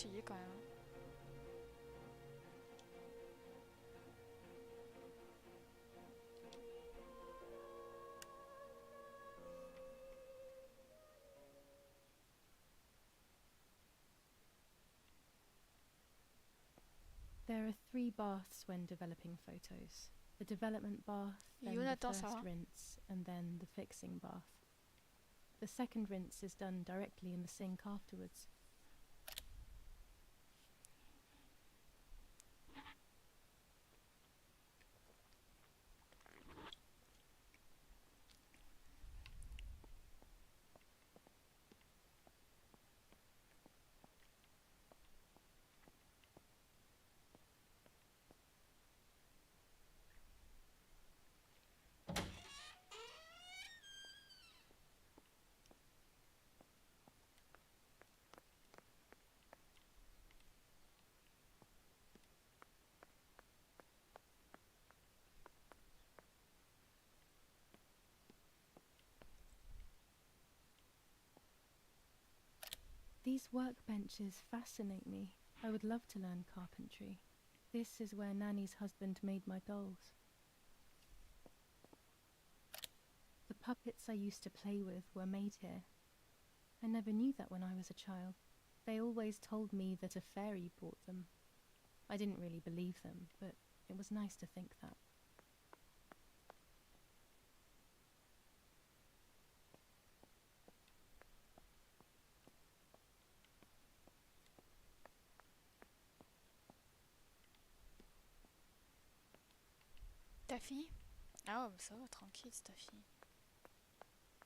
fatiguée quand même. There are 3 baths when developing photos. The development bath, then the Jonathan, ça first va? rinse, and then the fixing bath. The second rinse is done directly in the sink afterwards. These workbenches fascinate me. I would love to learn carpentry. This is where Nanny's husband made my dolls. The puppets I used to play with were made here. I never knew that when I was a child. They always told me that a fairy brought them. I didn't really believe them, but it was nice to think that. Ta fille? Ah ouais, bah ça va, tranquille, c'est ta fille.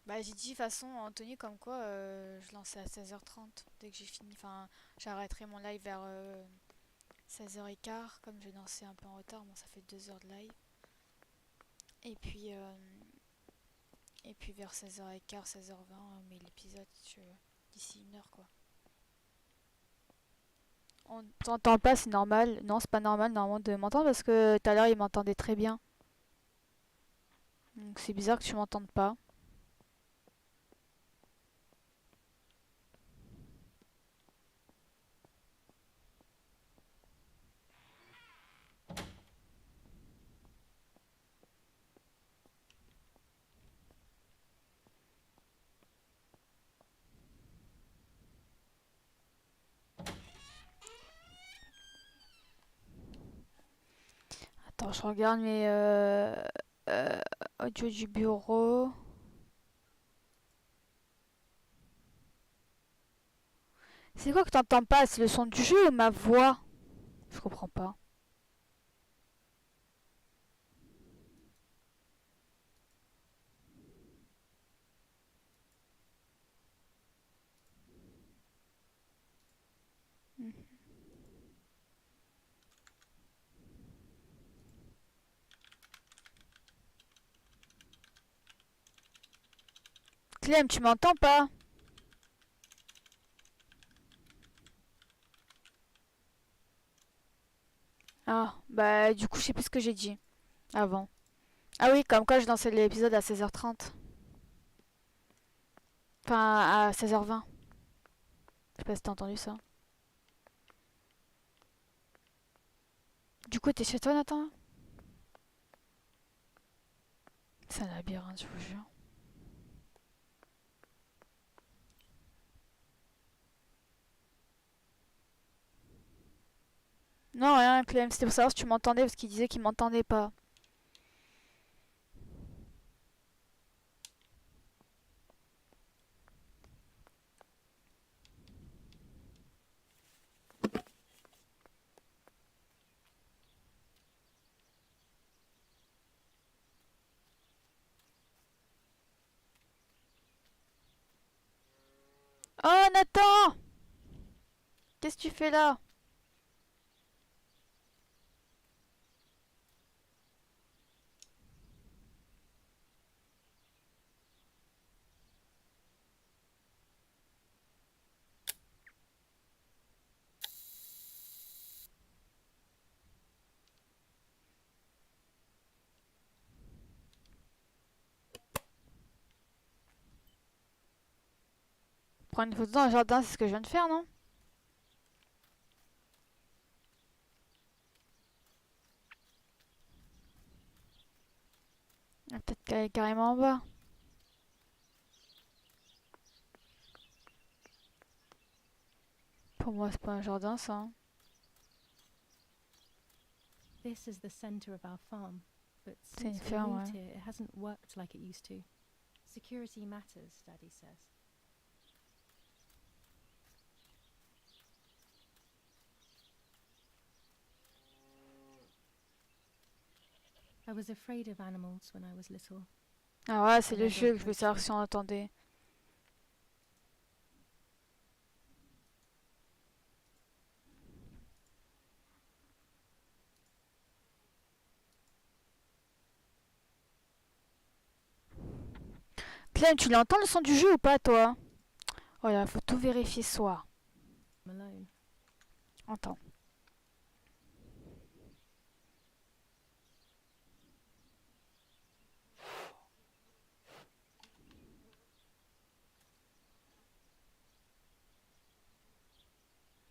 Bah j'ai dit de toute façon à Anthony comme quoi je lançais à 16h30 dès que j'ai fini. Enfin, j'arrêterai mon live vers 16h15 comme j'ai lancé un peu en retard. Bon, ça fait 2 heures de live. Et puis vers 16h15, 16h20, mais l'épisode d'ici 1 heure quoi. On t'entend pas, c'est normal. Non, c'est pas normal normalement de m'entendre parce que tout à l'heure il m'entendait très bien. Donc c'est bizarre que tu m'entendes pas. Attends, je regarde mes audio du bureau. C'est quoi que t'entends pas? C'est le son du jeu ou ma voix? Je comprends pas. Mhm. Clem, tu m'entends pas? Ah, bah du coup je sais plus ce que j'ai dit avant. Ah oui, comme quoi je lançais l'épisode à 16h30. Enfin, à 16h20. Je sais pas si t'as entendu ça. Du coup, t'es chez toi, Nathan? C'est un labyrinthe, je vous jure. Non, rien, Clem, c'était pour savoir si tu m'entendais parce qu'il disait qu'il m'entendait pas. Oh, Nathan! Qu'est-ce que tu fais là? Prendre une photo dans le jardin, c'est ce que je viens de faire, non? Ah, peut-être qu'elle est carrément en bas. Pour moi, c'est pas un jardin, ça. Hein. This is the center of our farm, but C'est une since we ferme, moved ouais. here, it hasn't worked like it used to. Security matters, Daddy says. I was afraid of animals when I was little. Ah ouais, c'est I le never jeu que je veux approached savoir them. si on entendait. Clem, tu l'entends le son du jeu ou pas, toi? Oh là, faut tout vérifier ce soir. I'm alone. Entends.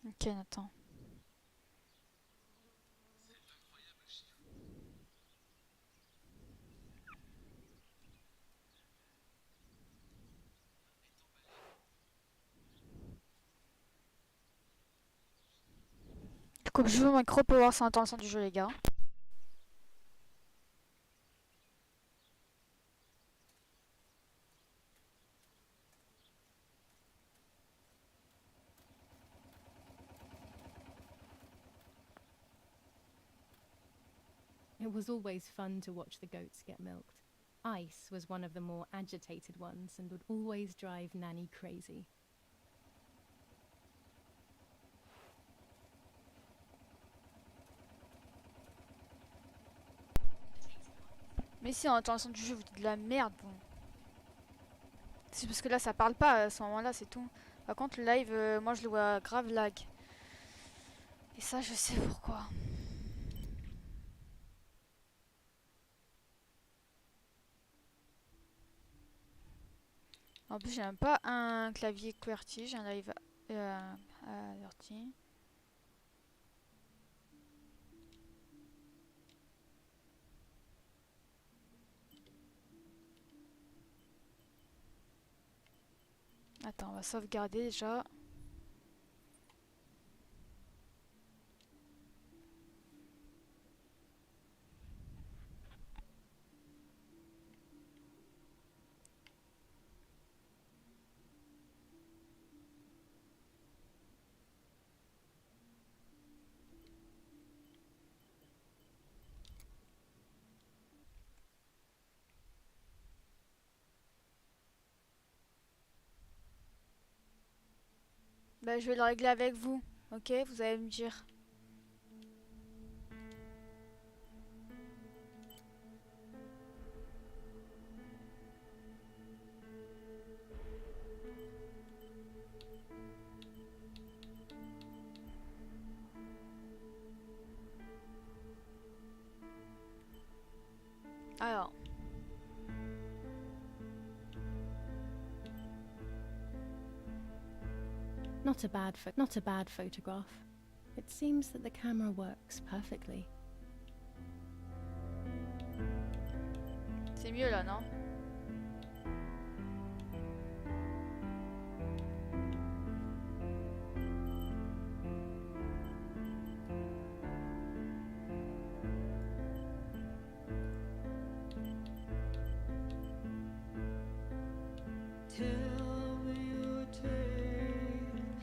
Ok, Nathan. Du coup, je joue mon micro pour voir si on entend le son du jeu, les gars. It was always fun to watch the goats get milked. Ice was one of the more agitated ones and would always drive Nanny crazy. Mais si on entend le son du jeu, vous dites de la merde, bon. C'est parce que là, ça parle pas à ce moment-là, c'est tout. Par contre, le live, moi, je le vois grave lag. Et ça, je sais pourquoi. En plus, j'ai même pas un clavier QWERTY, j'ai un live averti. Attends, on va sauvegarder déjà. Bah, je vais le régler avec vous, ok? Vous allez me dire. Alors. Not a bad photograph. It seems that the camera works perfectly. C'est mieux là, non?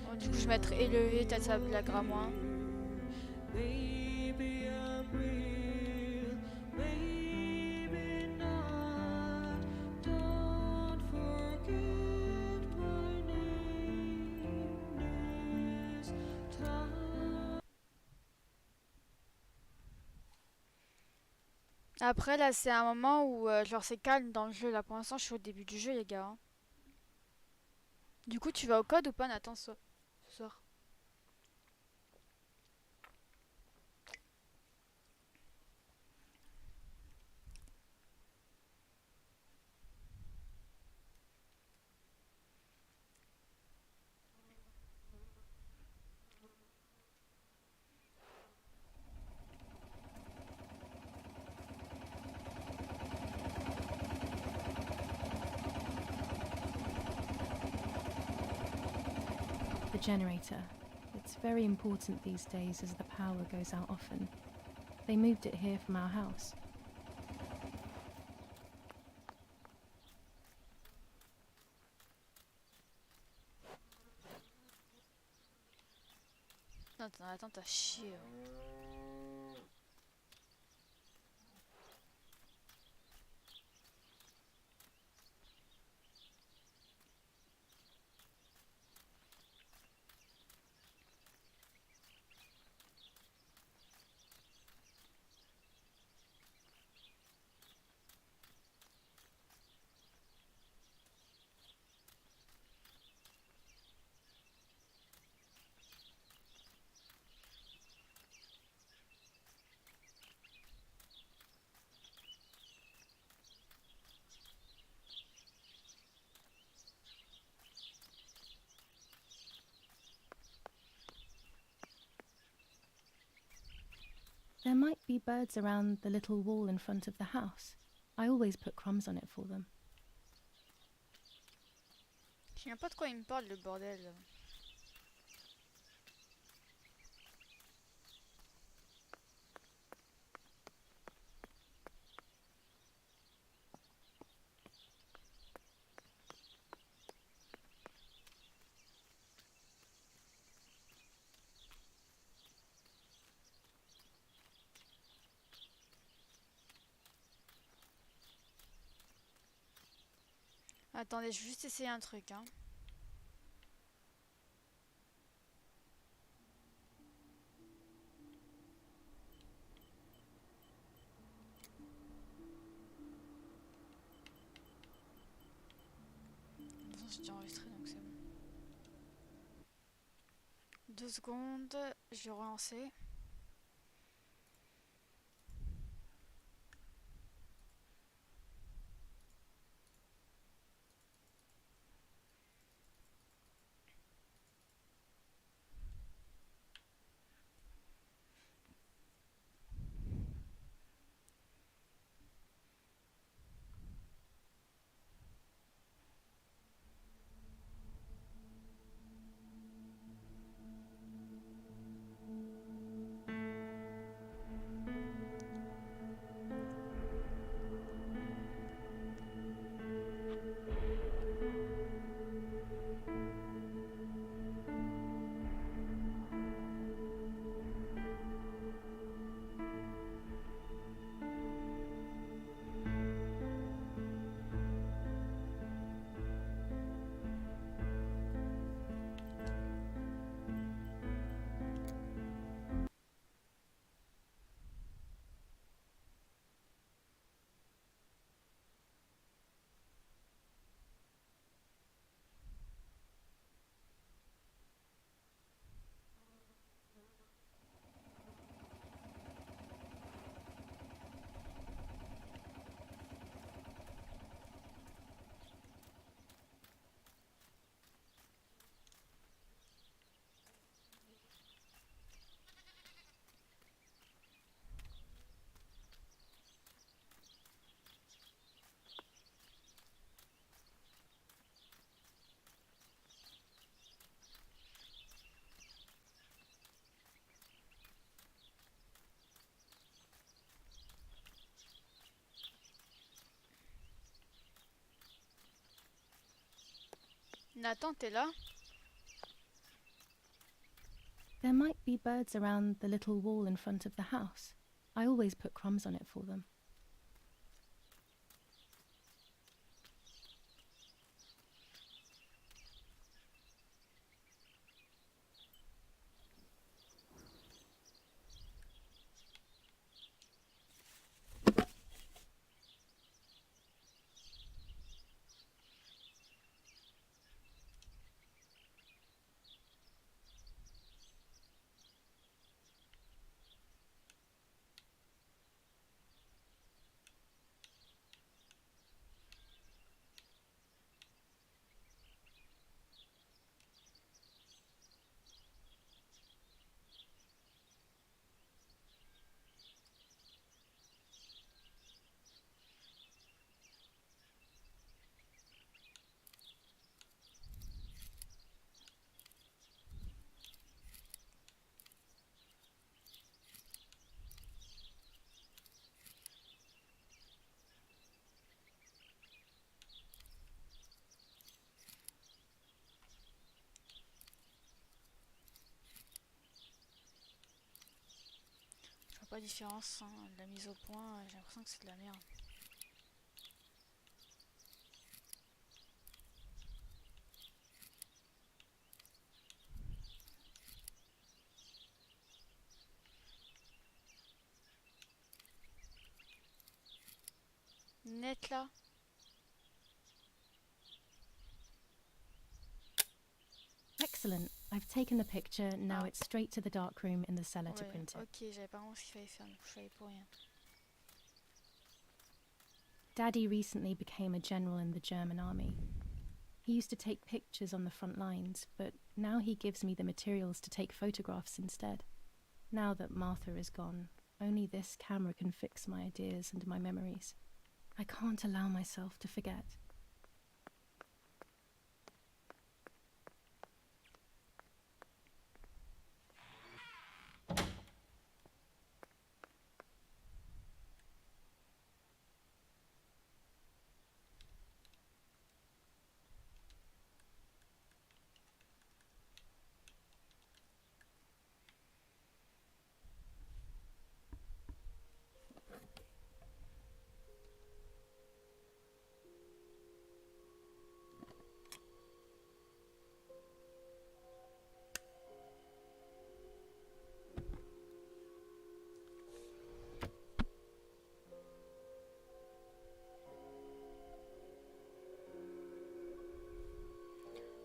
Bon, du coup, je vais mettre élevé, peut-être ça blaguera moins. Après, là, c'est un moment où, genre, c'est calme dans le jeu. Là, pour l'instant, je suis au début du jeu, les gars. Hein. Du coup, tu vas au code ou pas, Nathan, ce soir? The generator. It's very important these days as the power goes out often. They moved it here from our house. Attends, t'as chier. There might be birds around the little wall in front of the house. I always put crumbs on it for them. Je sais même pas de quoi il me parle, le bordel. Attendez, je vais juste essayer un truc, hein. De toute façon, j'ai déjà enregistré, donc c'est bon. 2 secondes, je vais relancer. Nathan, t'es là? There might be birds around the little wall in front of the house. I always put crumbs on it for them. pas la différence, hein. La mise au point, j'ai l'impression que c'est de la merde. Net là. Excellent. I've taken the picture. Now Ah. it's straight to the dark room in the cellar to Ouais, print it. ok, j'avais pas vraiment ce qu'il fallait faire, donc je savais pour rien. Daddy recently became a general in the German army. He used to take pictures on the front lines, but now he gives me the materials to take photographs instead. Now that Martha is gone, only this camera can fix my ideas and my memories. I can't allow myself to forget.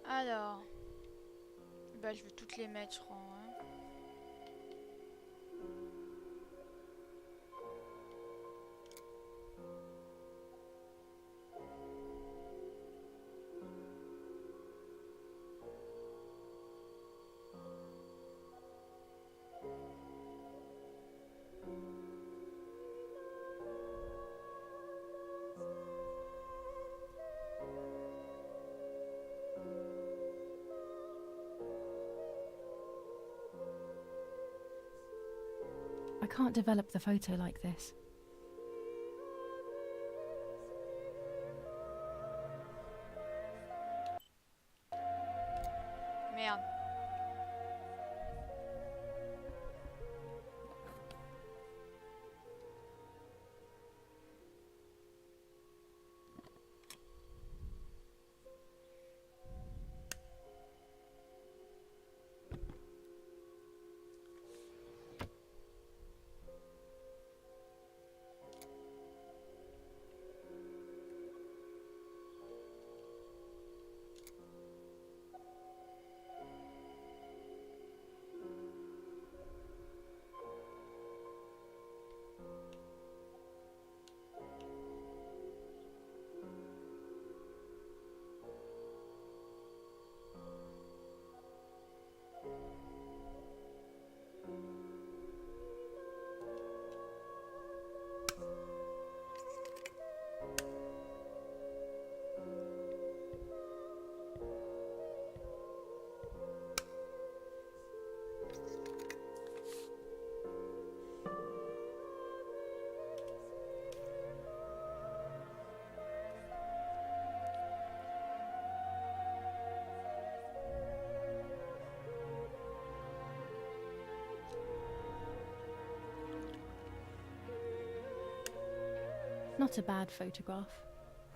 Alors, bah je vais toutes les mettre, je crois. Hein. I can't develop the photo like this. Merde. Not a bad photograph.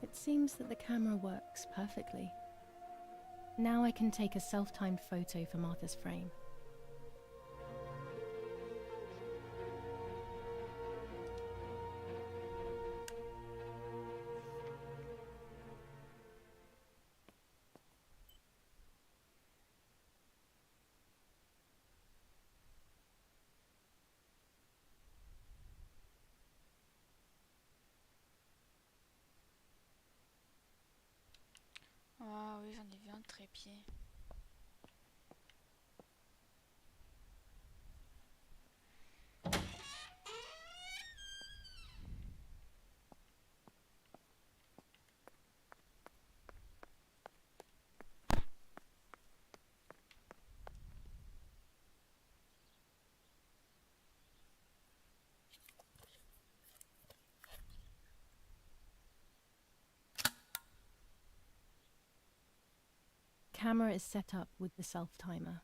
It seems that the camera works perfectly. Now I can take a self-timed photo for Martha's frame. Ah oui, j'en ai vu un de trépied. Camera is set up with the self-timer.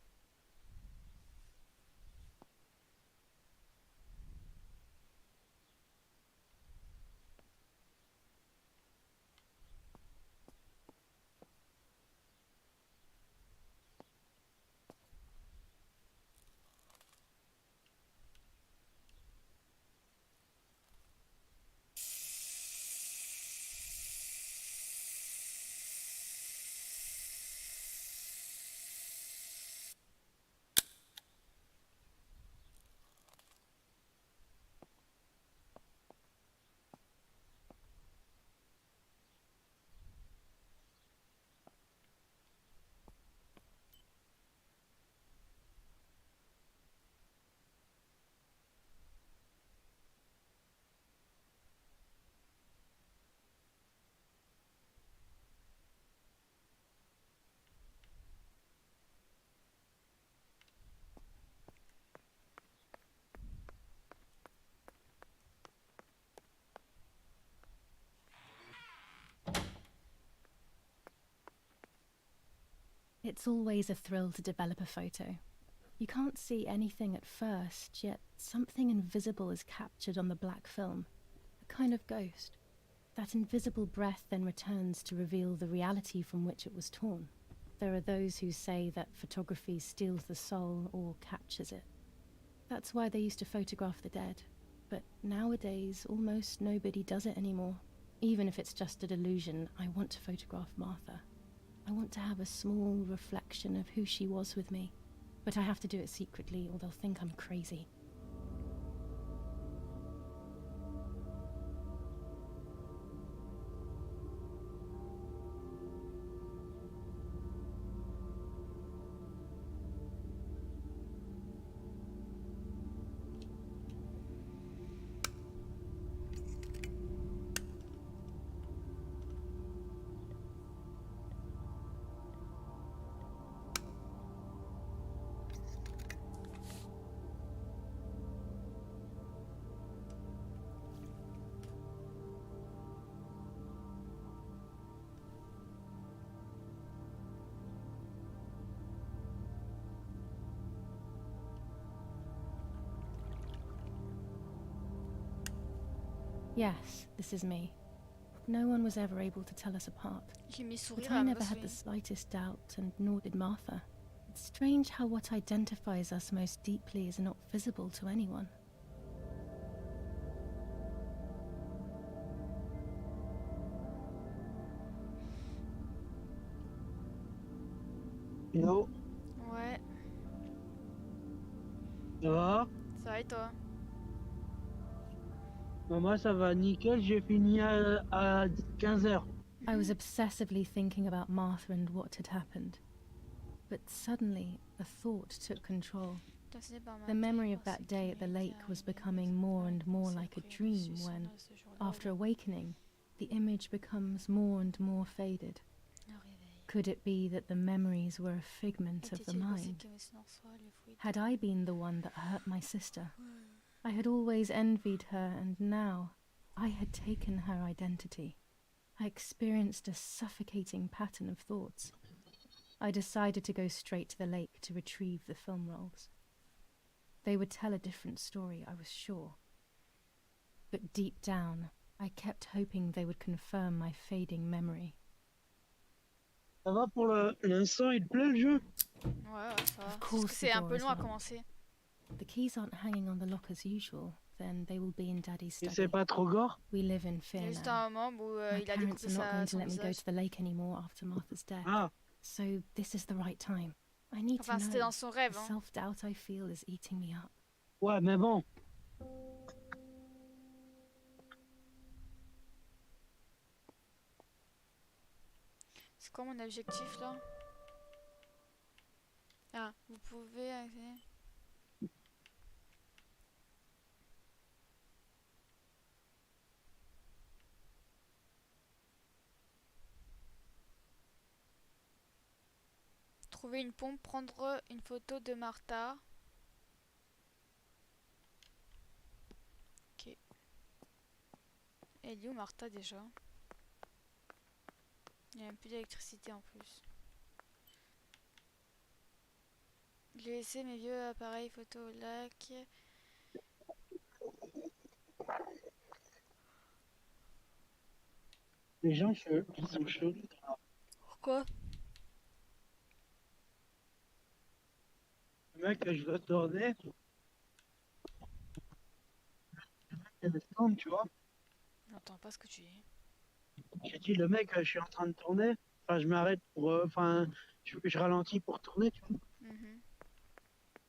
It's always a thrill to develop a photo. You can't see anything at first, yet something invisible is captured on the black film, a kind of ghost. That invisible breath then returns to reveal the reality from which it was torn. There are those who say that photography steals the soul or captures it. That's why they used to photograph the dead. But nowadays, almost nobody does it anymore. Even if it's just a delusion, I want to photograph Martha. I want to have a small reflection of who she was with me. But I have to do it secretly or they'll think I'm crazy. Yes, this is me. No one was ever able to tell us apart. J'ai mis But sourire I à never me had the souvenir. slightest doubt, and nor did Martha. It's strange how what identifies us most deeply is not visible to anyone. Yo, Ouais, ça va? ça va et toi? Bah, moi ça va nickel, j'ai fini à 15h. I was obsessively thinking about Martha and what had happened. But suddenly, a thought took control. The memory of that day at the lake was becoming more and more like a dream when, after awakening, the image becomes more and more faded. Could it be that the memories were a figment of the mind? Had I been the one that hurt my sister? I had always envied her, and now I had taken her identity. I experienced a suffocating pattern of thoughts. I decided to go straight to the lake to retrieve the film rolls. They would tell a different story, I was sure. But deep down, I kept hoping they would confirm my fading memory. Ça va pour l'instant, il te plaît le jeu? Ouais, ça va. Of C'est course juste que c'est the un door peu is long à locked. commencer. The keys aren't hanging on the lock as usual, then they will be in Daddy's Et study. c'est pas trop gore? We live in Il y fear a juste now. un moment où My il a parents découpé are not going to son let me go visage. to the lake anymore after Martha's death. Ah, So this is the right time. I need Enfin, to c'était know. dans son The rêve. Hein. self-doubt I feel is eating me up. ouais, mais bon. C'est quoi mon objectif là? Ah, vous pouvez accéder. Trouver une pompe, prendre une photo de Martha. Ok. Elle est où Martha déjà? Il n'y a même plus d'électricité en plus. J'ai laissé mes vieux appareils photo au lac. Les gens ils sont chelous. Pourquoi? Le mec, je dois tourner. Il y a des stands, tu vois. J'entends pas ce que tu dis. J'ai dit, le mec, je suis en train de tourner. Enfin, je m'arrête pour. Enfin, je ralentis pour tourner, tu vois. Mhm.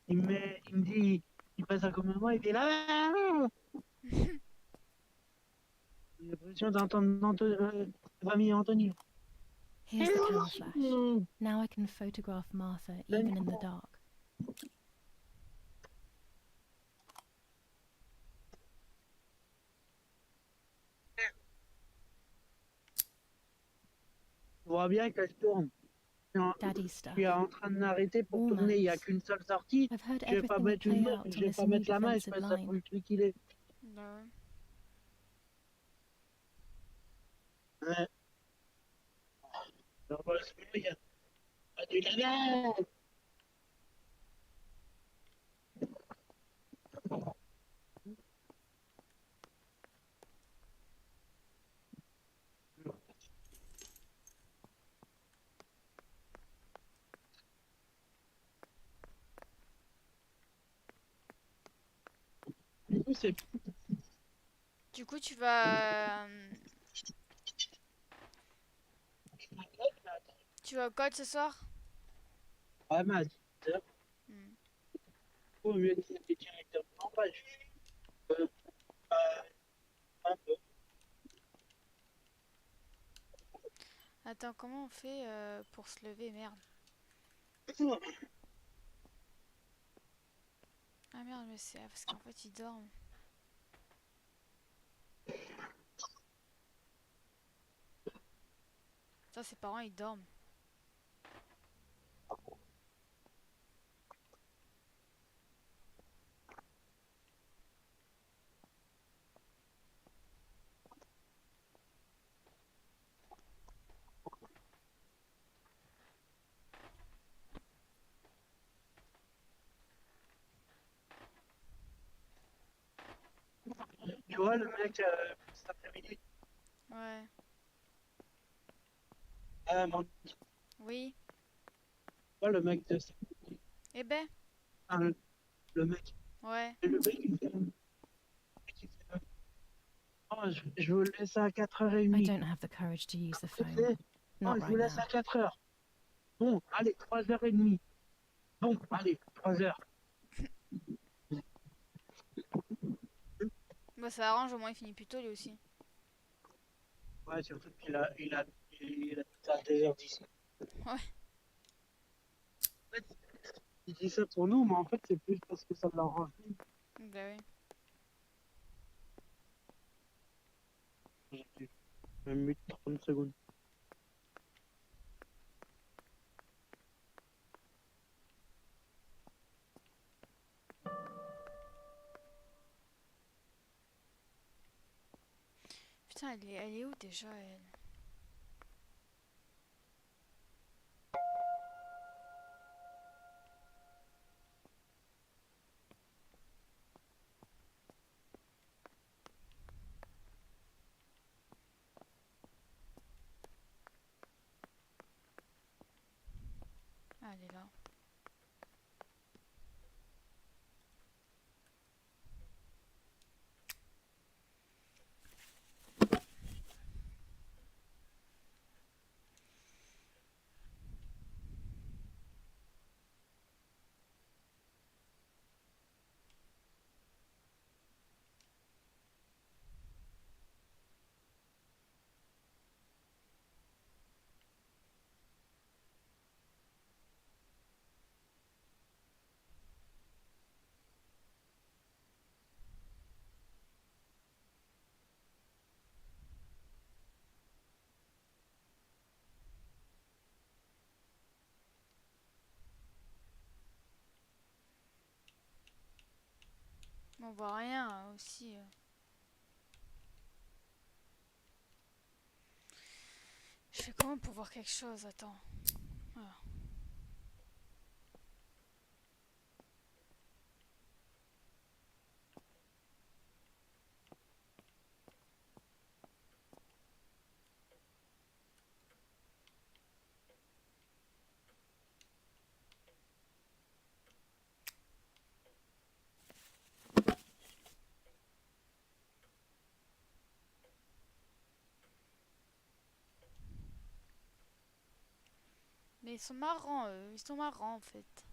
Il me dit, il passe à côté de moi, il dit là. J'ai l'impression d'entendre famille Anthony. Here's the camera flash. Now I can photograph Martha even in the dark. On voit bien qu'elle tourne. Daddy's Je stuff. suis en train de m'arrêter pour Romance. tourner, il n'y a qu'une seule sortie. I've heard Je vais pas everything will mettre une play main, out je on vais this pas new mettre la main, defensive espèce de line. le truc qu'il est. Bah ouais. Ouais. Alors, voilà, il y a du label. Du coup, c'est Du coup, tu vas... Tu vas au code ce soir? ouais, mais à 10h, Hmm. au mieux de c'était directement pas juste un peu. Attends, comment on fait pour se lever? Merde. Ah merde, mais c'est parce qu'en fait, ils dorment. Ça, ses parents, ils dorment. Tu vois, le mec, cet après-midi, Ouais. tu Oui. vois, le mec de Eh ben. enfin, le mec, Ouais. le mec, il fait, oh, je vous laisse à I 4h30. don't have the courage to use the Tu phone. sais, oh, Not je vous right laisse now. à 4h. Bon, allez, 3h30. Bon, allez, 3h. Bah, ça arrange, au moins, il finit plus tôt, lui aussi. Ouais, surtout qu'il a tout à 2h10. Ouais. En fait, il dit ça pour nous, mais en fait, c'est plus parce que ça l'arrange lui. Bah oui. J'ai même mis 30 secondes. Putain, elle est où déjà, elle? Ah, elle est là. On voit rien aussi. Je fais comment pour voir quelque chose? Attends. Ah. Mais ils sont marrants, eux. Ils sont marrants, en fait.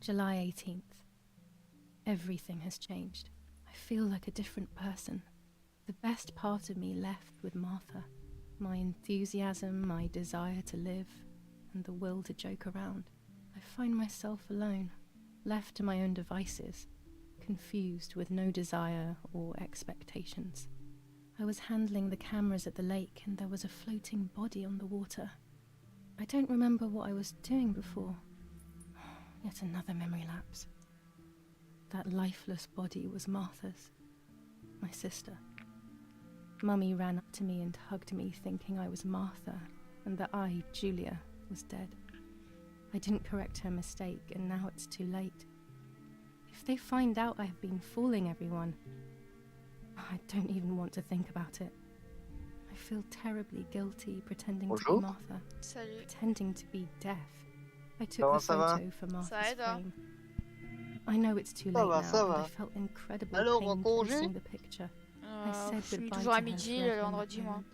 July 18th. Everything has changed. I feel like a different person. The best part of me left with Martha. My enthusiasm, my desire to live, and the will to joke around. I find myself alone, left to my own devices, confused with no desire or expectations. I was handling the cameras at the lake and there was a floating body on the water. I don't remember what I was doing before. Yet another memory lapse. That lifeless body was Martha's, my sister. Mummy ran up to me and hugged me, thinking I was Martha and that I, Julia, was dead. I didn't correct her mistake and now it's too late. If they find out I have been fooling everyone, I don't even want to think about it. I feel terribly guilty pretending to be Bonjour. Martha, Salut. pretending to be deaf. I took Comment the ça va? photo for Ça Martha's aide, hein? frame. I know it's too Ça late va, now, ça and I va. felt incredible Alors, pain en congé? placing the picture. I said Je finis goodbye toujours to à her midi forever le in vendredi, that moi. moment.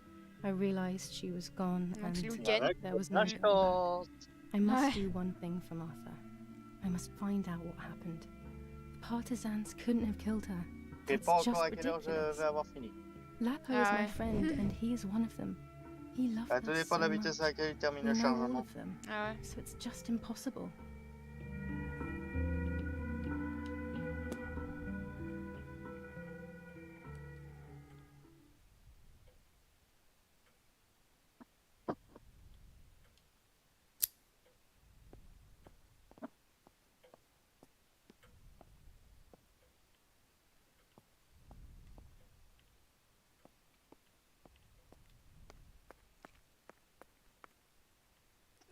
I realized she was gone Donc le and week-end. there was no La going back. chance. I must Ouais. do one thing for Martha. I must find out what happened. The partisans couldn't have killed her. Je sais That's pas just encore à quelle heure je ridiculous. vais avoir fini. Lapo Ah is my ouais. friend and he is one of them. He loved Ça tout her dépend so de la vitesse à much. laquelle il termine We le know all chargement. of them, Ah ouais. so it's just impossible.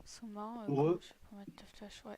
C'est marrant, Ouais. je vais pas mettre de flash, ouais.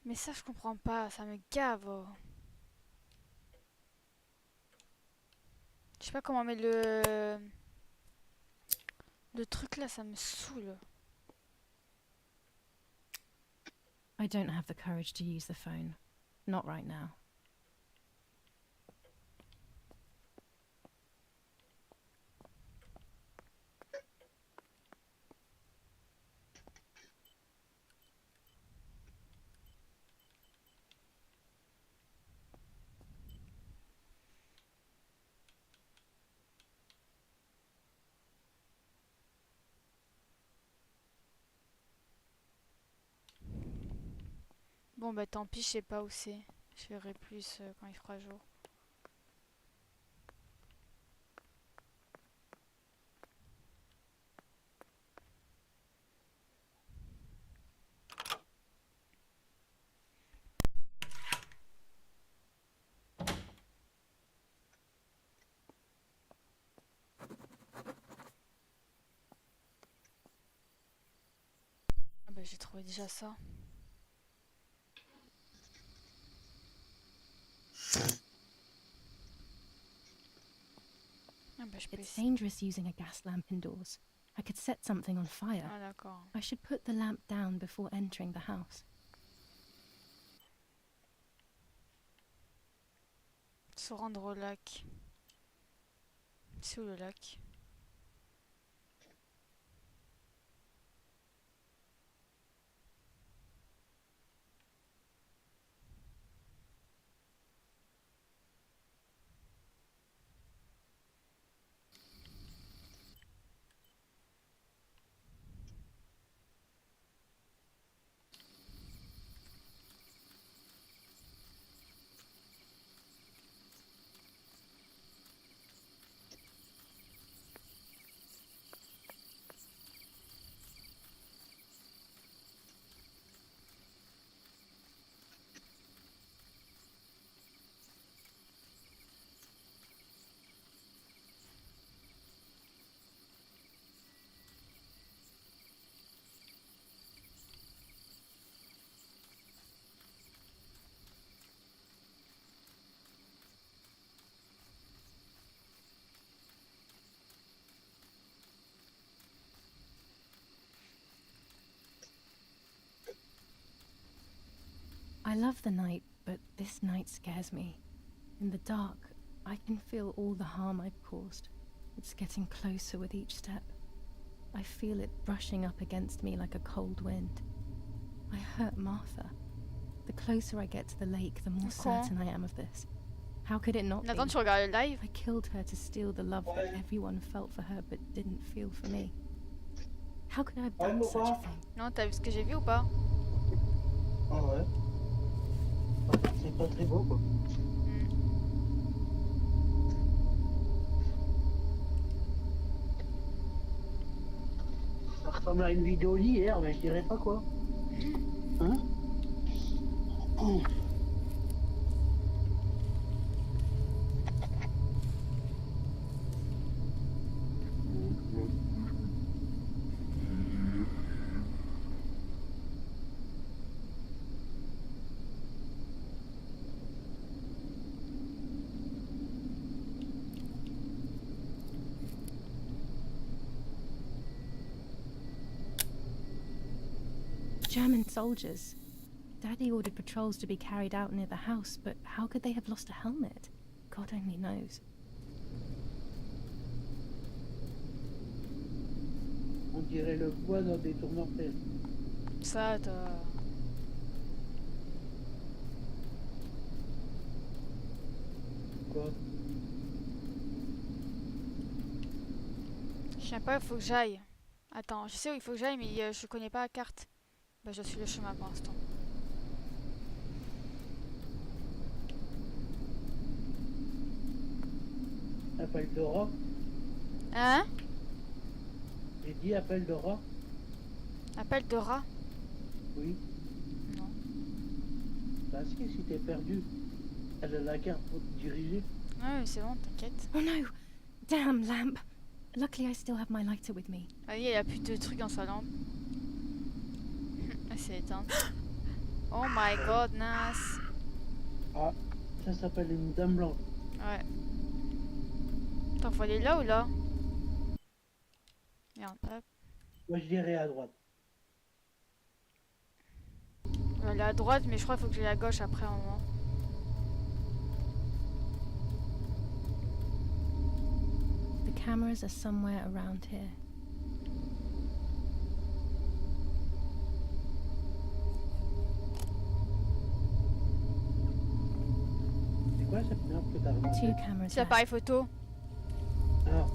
Mais ça, je comprends pas, ça me gave. Oh. Je sais pas comment, mais le truc là, ça me saoule. I don't have the courage to use the phone. Not right now. Bon bah tant pis, je sais pas où c'est. Je verrai plus quand il fera jour. Ah bah j'ai trouvé déjà ça. Ah bah je peux It's essayer. dangerous using a gas lamp indoors. I could set something on fire. Ah d'accord. I should put the lamp down before entering the house. Se rendre au lac. C'est où le lac? I love the night, but this night scares me. In the dark, I can feel all the harm I've caused. It's getting closer with each step. I feel it brushing up against me like a cold wind. I hurt Martha. The closer I get to the lake, the more certain I am of this. How could it not be? Attends, tu regardes le live? I killed her to steal the love that everyone felt for her but didn't feel for me. How could I have done such a thing? Non, t'as vu ce que j'ai vu ou pas? Ah ouais. C'est pas très beau quoi. Ça ressemble à une vidéo d'hier, mais je dirais pas quoi. Hein? German soldiers. Daddy ordered patrols to be carried out near the house, but how could they have lost a helmet? God only knows. On dirait le bois dans des tours mortels. Ça, t'as... Quoi? Je sais pas, il faut que j'aille. Attends, je sais où il faut que j'aille, mais je connais pas la carte. Bah, je suis le chemin pour l'instant. Appel de rat? Hein? J'ai dit appel de rat? Appel de rat? Oui. Non. Bah si t'es perdu, elle a la carte pour te diriger. Ouais, mais c'est bon, t'inquiète. Oh no! Damn lamp! Luckily I still have my lighter with me. Ah oui, il y a plus de trucs dans sa lampe. Ah, c'est éteint. Oh my god, Nas. Ah, ça s'appelle une dame blanche. Ouais. Attends, faut aller là ou là? Merde, hop. Moi je dirais à droite. On va aller à droite, mais je crois qu'il faut que j'aille à gauche après un moment. The cameras are somewhere around here. C'est quoi cette merde que t'as remarqué? Two cameras C'est left. l'appareil photo. Ah.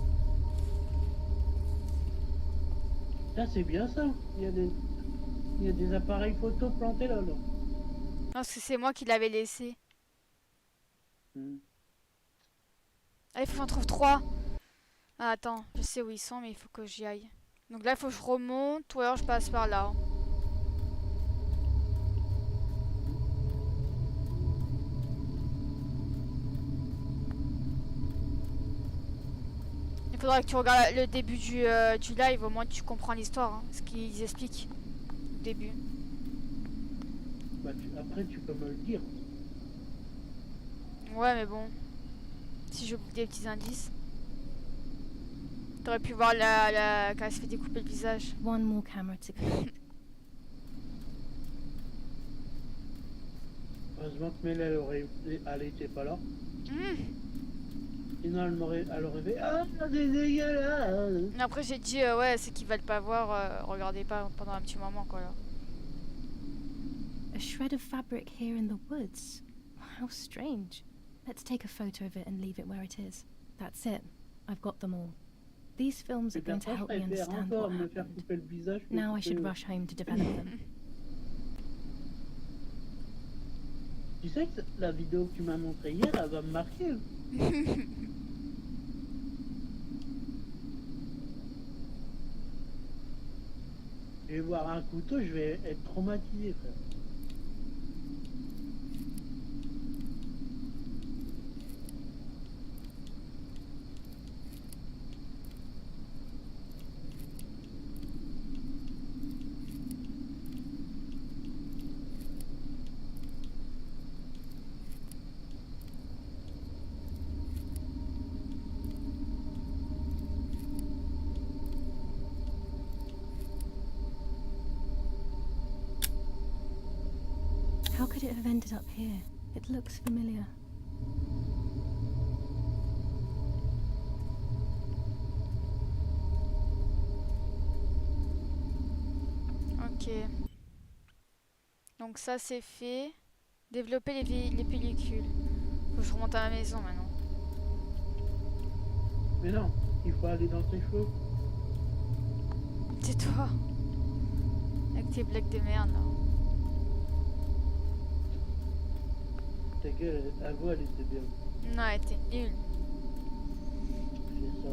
Ça c'est bien ça. Il y a des appareils photo plantés là. Non, parce que c'est moi qui l'avais laissé. Allez, faut que j'en trouve 3. Ah, attends, je sais où ils sont, mais il faut que j'y aille. Donc là, il faut que je remonte, ou alors je passe par là. Il faudra que tu regardes le début du live, au moins tu comprends l'histoire, hein, ce qu'ils expliquent au début. Bah, après tu peux me le dire. Ouais, mais bon, si je boucle des petits indices. T'aurais pu voir quand elle se fait découper le visage. One more camera to collect. Heureusement que Mel elle était pas là. Sinon elle aurait fait ah c'est dégueulasse. Après j'ai dit ouais c'est qu'ils veulent pas voir, regardez pas pendant un petit moment quoi là. A shred of fabric here in the woods. How strange. Let's take a photo of it and leave it where it is. That's it. I've got them all. These films are going to help me understand what happened. Now I should rush home to develop them. Tu sais que la vidéo que tu m'as montrée hier, elle va me marquer. Je vais voir un couteau, je vais être traumatisé, frère. it have ended up here? It looks familiar. Ok. Donc ça c'est fait. Développer les pellicules. Faut que je remonte à ma maison maintenant. Mais non, il faut aller dans tes cheveux. C'est toi. Avec tes blagues de merde là. Ta gueule, ta voix elle était bien. Non, elle était nulle. C'est ça.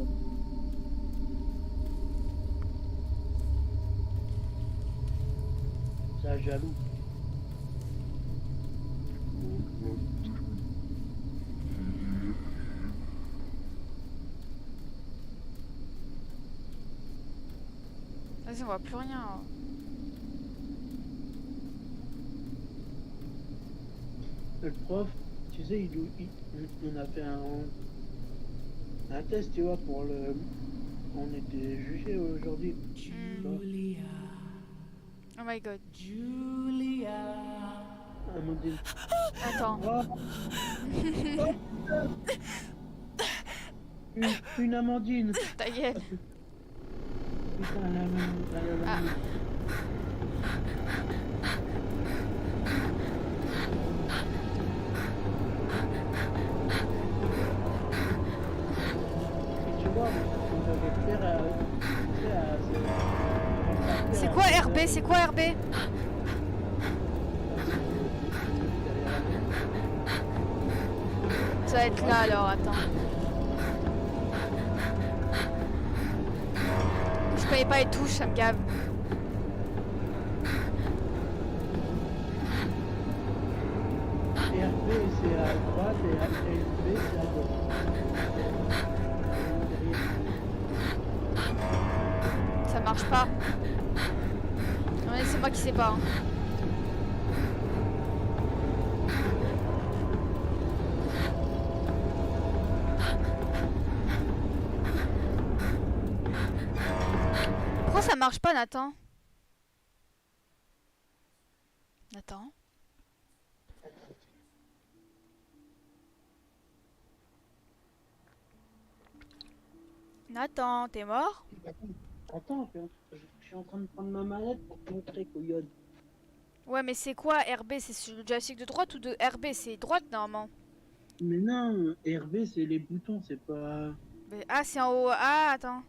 Ça jaloux. Vas-y, on voit plus rien. Hein. Le prof, tu sais, on a fait un test, tu vois, pour le... On était jugés aujourd'hui. Julia. Oh my god. Julia. Amandine. Attends. Une Amandine. Ta gueule. Putain, la Ah. Et tu vois, on devait faire C'est quoi RB? C'est quoi RB? Ça va être là alors, attends. Je connais pas les touches, ça me gave. RB c'est à droite et LB c'est à gauche. Ça marche pas. Non mais c'est moi qui sais pas. Hein. Pourquoi ça marche pas, Nathan? Nathan? Nathan, t'es mort? Attends, je suis en train de prendre ma manette pour te montrer, couillonne. Ouais, mais c'est quoi RB? C'est sur le joystick de droite ou de RB? C'est droite normalement. Mais non, RB c'est les boutons, c'est pas... Mais... Ah, c'est en haut. Ah, attends.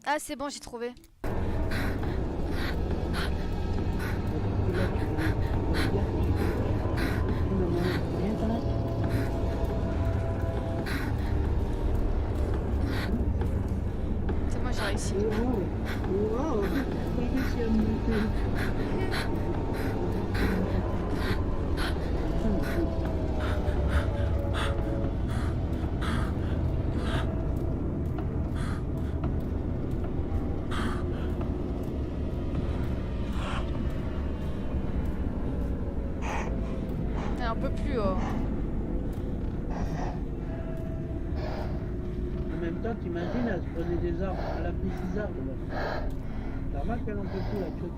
Ah, c'est bon, j'ai trouvé. C'est moi, j'ai réussi. Wow, j'ai réussi à monter. Un peu plus haut. En même temps, t'imagines, elle se prenait des arbres, elle a pris 6 arbres là. C'est normal qu'elle en peut plus là, tu vois.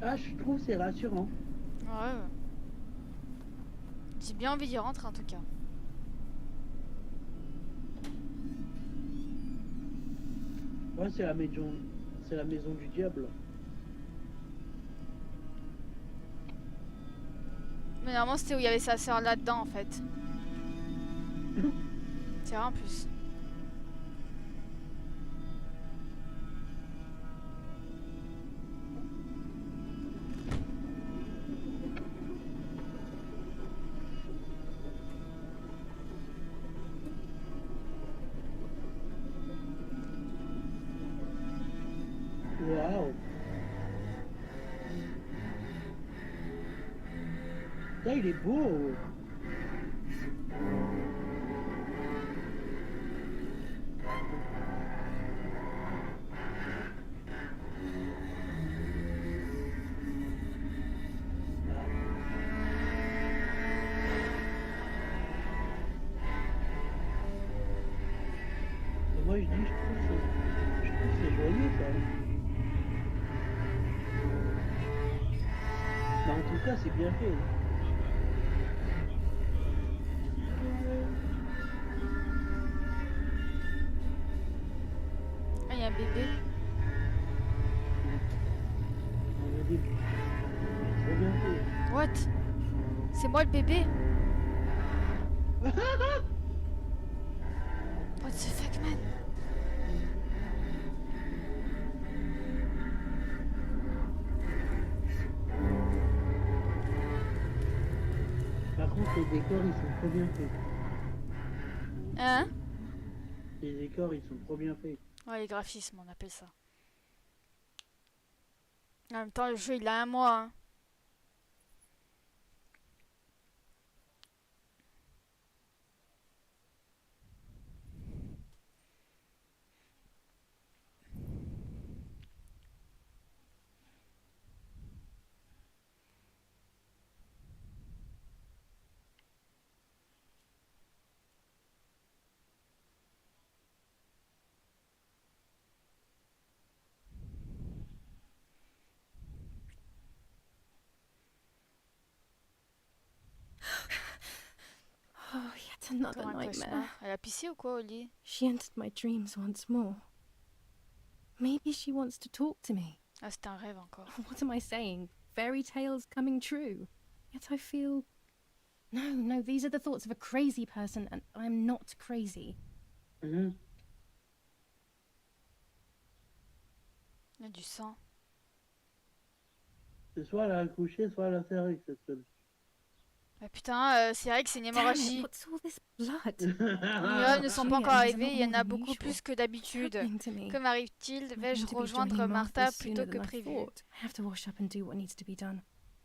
Ah, je trouve c'est rassurant. Ouais. J'ai bien envie d'y rentrer en tout cas. Ouais, c'est la maison du diable. Mais normalement c'était où il y avait sa sœur là-dedans en fait. C'est vrai en plus. Waouh. Là, il est beau. moi je dis, je trouve que c'est joyeux quand même. Bah, en tout cas, c'est bien fait. Ah, il y a un bébé. Trop bien fait. What? C'est moi le bébé? What the fuck, man? Par contre, les décors, ils sont trop bien faits. Hein? Les décors, ils sont trop bien faits. Ouais, les graphismes, on appelle ça. En même temps, le jeu, il a un mois, hein. Oh, yet another Encore un nightmare. cauchemar. Elle a pissé ou quoi, au lit? She entered my dreams once more. Maybe she wants to talk to me. Ah, c'était un rêve encore. What am I saying? Fairy tales coming true. Yet I feel... No, these are the thoughts of a crazy person, and I'm not crazy. Mhm. Il y a du sang. C'est soit elle a accouché, soit elle a fait avec cette seule. Ah putain, c'est vrai que c'est une Damn it, hémorragie. what's all this blood? Les mirages ne sont pas encore Julian, there's a arrivés, lot il y en more a than beaucoup usual. plus que d'habitude. Happening to me. Que m'arrive-t-il? I Vais-je need to be rejoindre joining Martha Martha plutôt sooner que than I prévu? thought. I have to wash up and do what needs to be done.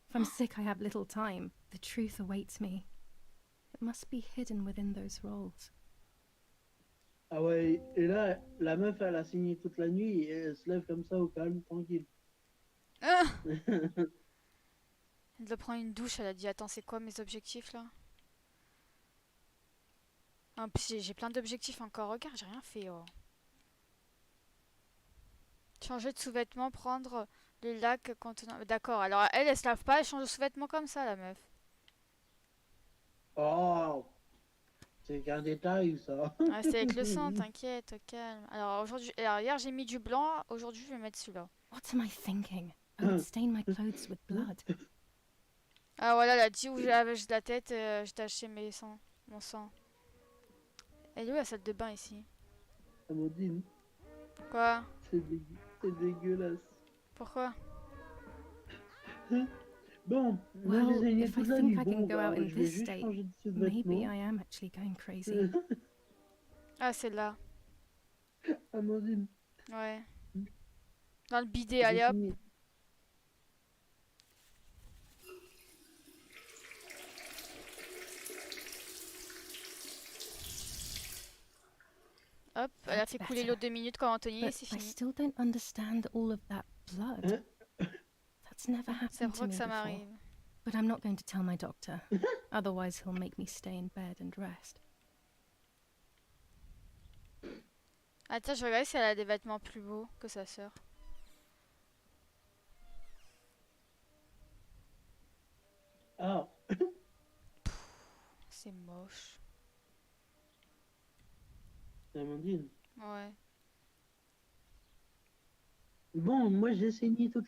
If I'm sick, I have little time. The truth awaits me. It must be hidden within those rolls. Ah ouais, et là, la meuf, elle a signé toute la nuit et elle se lève comme ça au calme, tranquille. Ah, elle doit prendre une douche, elle a dit attends, c'est quoi mes objectifs là? En plus, j'ai plein d'objectifs encore. Regarde, j'ai rien fait. Oh. Changer de sous-vêtements, prendre le lac contenant. D'accord, alors elle se lave pas, elle change de sous-vêtements comme ça, la meuf. Oh, c'est qu'un détail, ça. Ah, c'est avec le sang, t'inquiète, au calme. Alors aujourd'hui, alors hier j'ai mis du blanc, aujourd'hui je vais mettre celui-là. What am I thinking? I would stain my clothes with blood. Ah voilà, elle a dit où j'avais de la tête, j'ai taché mon sang. Elle est où la salle de bain ici? Amandine, Quoi? c'est dégueulasse. Pourquoi? Bon, moi Well, j'ai saigné if I toute la think nuit. I can Bon, go bah, out in je vais this juste state, changer de maybe vêtements. I am actually going crazy. Ah, c'est là. Amandine, Ouais. Dans le bidet, j'ai allez hop. saigné. Hop, elle a fait couler l'eau 2 minutes comme Anthony et But c'est I fini. still don't understand all of that blood. That's never C'est happened to vrai me que ça before. m'arrive. But I'm not going to tell my doctor. Otherwise, he'll make me stay in bed and rest. Ah tiens, je regarde si elle a des vêtements plus beaux que sa sœur. Ah, C'est moche. Amandine. Ouais. Bon, moi j'ai saigné toute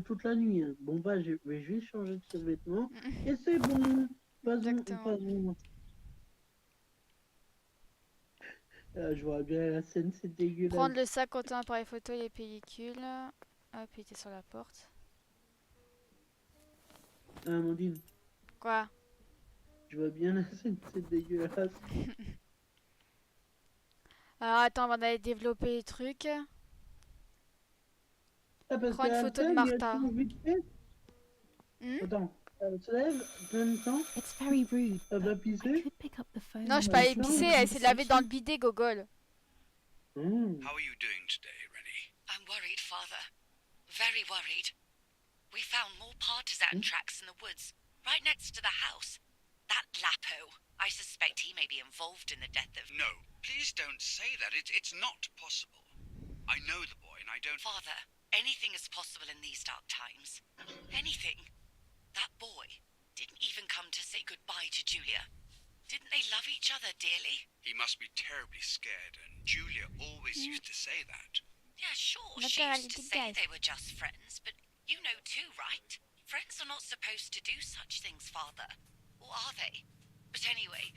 toute la nuit. Hein. Bon, bah, je vais juste changer de vêtements. Et c'est bon. Pas bon. Ah, je vois bien la scène, c'est dégueulasse. Prendre le sac contenant appareil photo et les pellicules. Hop, il était sur la porte. Ah, Amandine, Quoi? je vois bien la scène, c'est dégueulasse. Alors attends, avant d'aller développer les trucs. Ah, parce Prends une qu'elle photo de fait, mais elle Martha. change vite fait. Attends, elle se lève, en même temps, It's very rude. elle va I pisser. could pick up the phone. Non, je suis and pas allée join pisser, the elle s'est lavée dans le conversation. bidet, gogol. How are you doing today, Rennie? I'm worried, Father. Very worried. We found more partisan tracks in the woods, right next to the house. That Lapo. I suspect he may be involved in the death of... No, please don't say that. It's not possible. I know the boy and I don't... Father, anything is possible in these dark times. Anything. That boy didn't even come to say goodbye to Julia. Didn't they love each other dearly? He must be terribly scared, and Julia always used to say that. Yeah, sure, she used to say they were just friends, but you know too, right? Friends are not supposed to do such things, Father. Or are they? But anyway,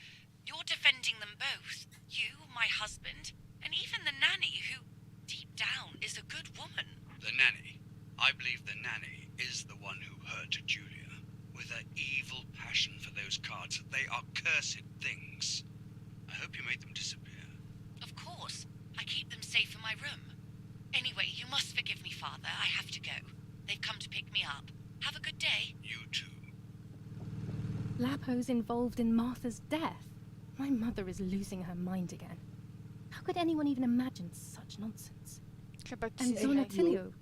you're defending them both. You, my husband, and even the nanny who, deep down, is a good woman. The nanny. I believe the nanny is the one who hurt Julia. With her evil passion for those cards. They are cursed things. I hope you made them disappear. Of course. I keep them safe in my room. Anyway, you must forgive me, Father. I have to go. They've come to pick me up. Have a good day. You too. Lapo's involved in Martha's death. My mother is losing her mind again. How could anyone even imagine such nonsense? And Zonatilio,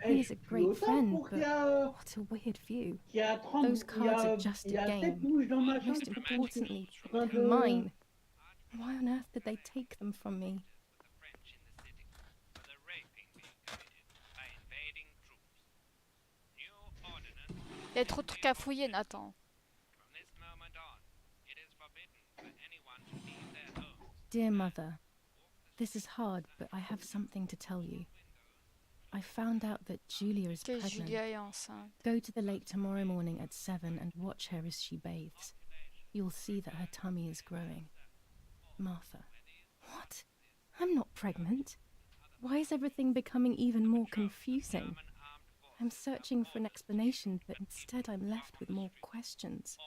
he is a great friend, but what a weird view. Those cards are just a game. Most importantly, they're mine. Why on earth did they take them from me? Il y a trop de trucs à fouiller, Nathan. Dear Mother, this is hard, but I have something to tell you. I found out that Julia is pregnant. Julia est enceinte. Go to the lake tomorrow morning at 7 and watch her as she bathes. You'll see that her tummy is growing. Martha. What? I'm not pregnant. Why is everything becoming even more confusing? I'm searching for an explanation, but instead I'm left with more questions.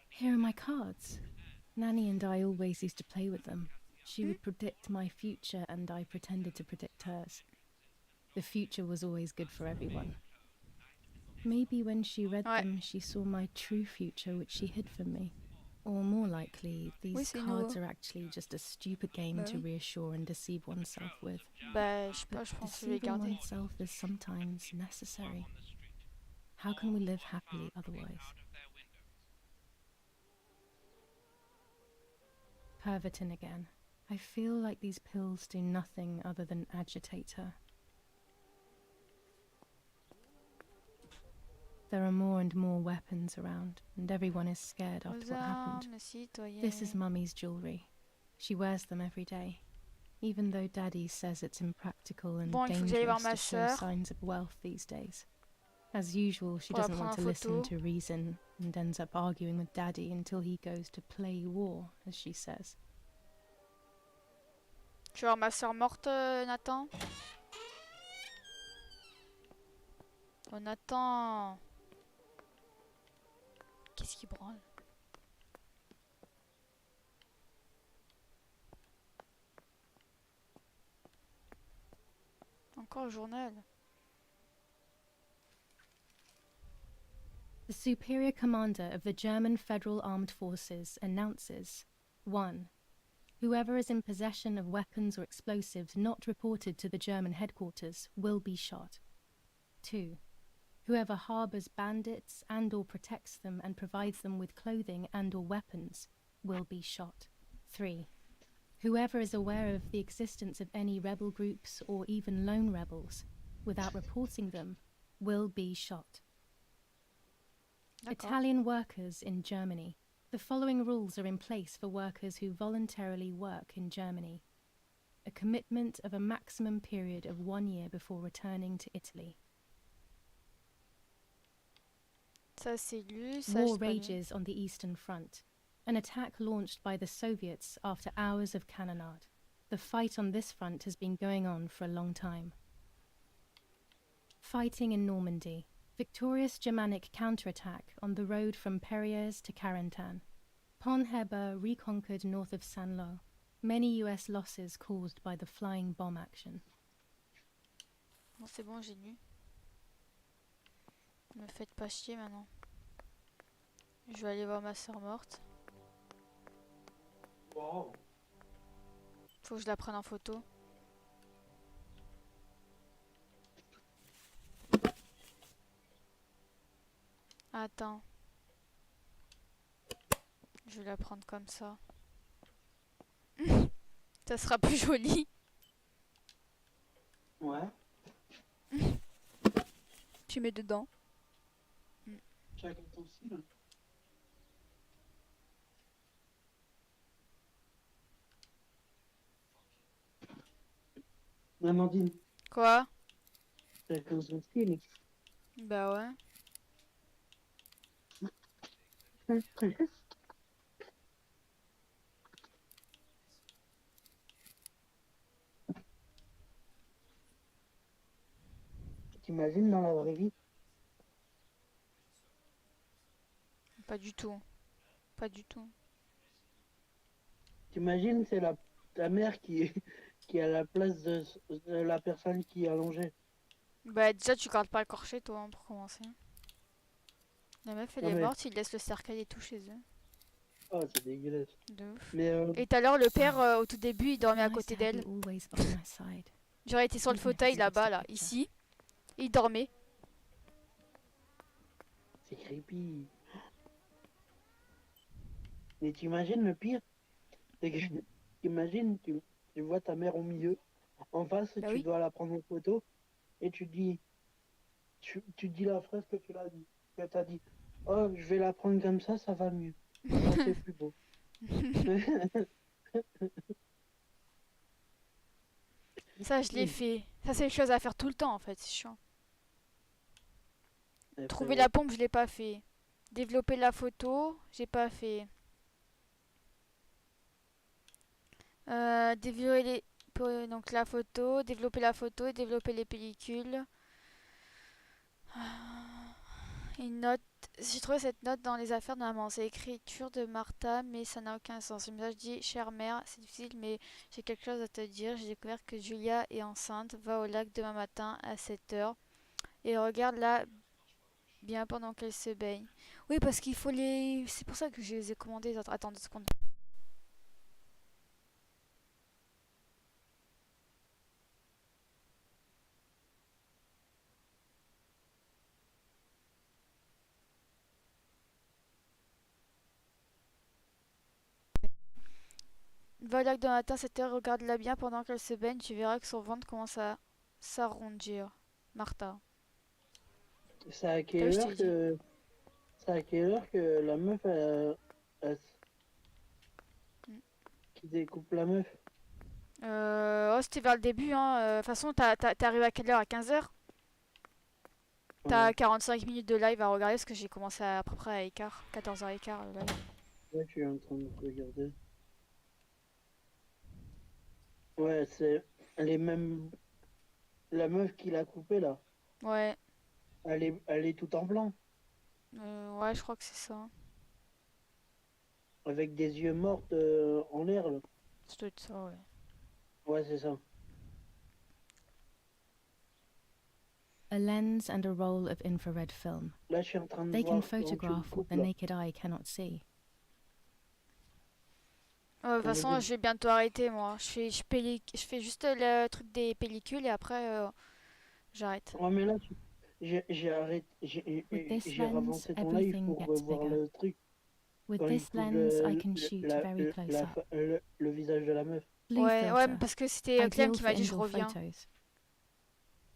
Here are my cards. Nanny and I always used to play with them. She would predict my future and I pretended to predict hers. The future was always good for everyone. Maybe when she read them, she saw my true future, which she hid from me. Or more likely, these cards are actually just a stupid game to reassure and deceive oneself with. Bah, je sais pas, je pense que je vais les Deceiving garder. oneself is sometimes necessary. How can we live happily otherwise? Pervertin again. I feel like these pills do nothing other than agitate her. There are more and more weapons around, and everyone is scared after what happened. This is Mummy's jewellery. She wears them every day, even though Daddy says it's impractical and dangerous to show signs of wealth these days. As usual, she doesn't want to listen to reason and ends up arguing with Daddy until he goes to play war, as she says. Tu vois ma soeur morte, Nathan? Oh, Nathan! Qu'est-ce qui branle? Encore le journal. The Superior Commander of the German Federal Armed Forces announces 1. Whoever is in possession of weapons or explosives not reported to the German headquarters will be shot. 2. Whoever harbors bandits and or protects them and provides them with clothing and or weapons will be shot. 3. Whoever is aware of the existence of any rebel groups or even lone rebels without reporting them will be shot. Italian workers in Germany. The following rules are in place for workers who voluntarily work in Germany. A commitment of a maximum period of 1 year before returning to Italy. Ça c'est lu, ça War rages on the Eastern Front. An attack launched by the Soviets after hours of cannonade. The fight on this front has been going on for a long time. Fighting in Normandy. Victorious Germanic counterattack on the road from Perriers to Carentan. Pont Heber reconquered north of Saint-Lô. Many US losses caused by the flying bomb action. Bon, c'est bon, j'ai lu. Ne me faites pas chier maintenant. Je vais aller voir ma soeur morte. Wow. Faut que je la prenne en photo. Attends. Je vais la prendre comme ça. Ça sera plus joli. Ouais. Tu mets dedans. Chacun ton style. Amandine, Quoi? chacun son style. Bah ouais. T'imagines dans la vraie vie? Pas du tout. Pas du tout. T'imagines, c'est la mère qui est qui est à la place de la personne qui est allongée. Bah déjà tu gardes pas le corps chez toi hein, pour commencer. La meuf elle Non, est mais- morte, il laisse le cercueil et tout chez eux. Oh, c'est dégueulasse. De ouf. Mais Et tout à l'heure le père au tout début il dormait à Nice côté to have d'elle. you always by my side. J'aurais été sur le Even if fauteuil it's just a là-bas là, picture. ici. Il dormait. c'est creepy. Mais t'imagines le pire? C'est que t'imagines, tu vois ta mère au milieu. En face, Bah tu oui. dois la prendre en photo. Et tu dis... Tu dis la phrase que tu l'as dit. Que t'as dit. Oh, je vais la prendre comme ça va mieux. Ça, c'est plus beau. Ça je l'ai fait. Ça c'est une chose à faire tout le temps en fait, c'est chiant. Et Trouver frérot, la pompe je l'ai pas fait. Développer la photo, j'ai pas fait. Donc la photo, développer la photo et développer les pellicules. Une note. J'ai trouvé cette note dans les affaires de maman. C'est l'écriture de Martha, mais ça n'a aucun sens. Le message dit: chère mère, c'est difficile, mais j'ai quelque chose à te dire. J'ai découvert que Julia est enceinte. Va au lac demain matin à 7h et regarde-la bien pendant qu'elle se baigne. Oui, parce qu'il faut les. C'est pour ça que je les ai commandés. Les autres. Attends 2 secondes. Va au lac demain matin à 7h, regarde-la bien pendant qu'elle se baigne. Tu verras que son ventre commence à s'arrondir. Martha. c'est à T'as quelle vu, je heure t'ai dit. que... C'est à quelle heure que la meuf Mm. qui découpe la meuf? Oh, c'était vers le début, hein. De toute façon, t'es arrivé à quelle heure? À 15h? T'as Ouais, 45 minutes de live à regarder parce que j'ai commencé à peu près à 14h15 le live. ouais, je suis en train de regarder. Ouais, c'est les mêmes. La meuf qui l'a coupé là, Ouais, elle est toute en blanc, ouais, je crois que c'est ça. avec des yeux mortes en l'air là. Ça doit être ça, ouais. Ouais, c'est ça. A lens and a roll of infrared film. Là, je suis en train de They voir can quand tu le photograph what coupes the là. naked eye cannot see. De toute Quand façon, vous je vais bientôt arrêter, moi. Je fais juste le truc des pellicules et après, j'arrête. Ouais, mais là, j'ai arrêté, With this j'ai lens, ravancé ton live everything pour gets voir bigger. le truc. With Quand il this coupe lens, I can shoot very close up. le visage de la meuf. Blue Ouais, ouais, filter, parce que c'était Clem ideal qui for m'a dit je indoor reviens. photos.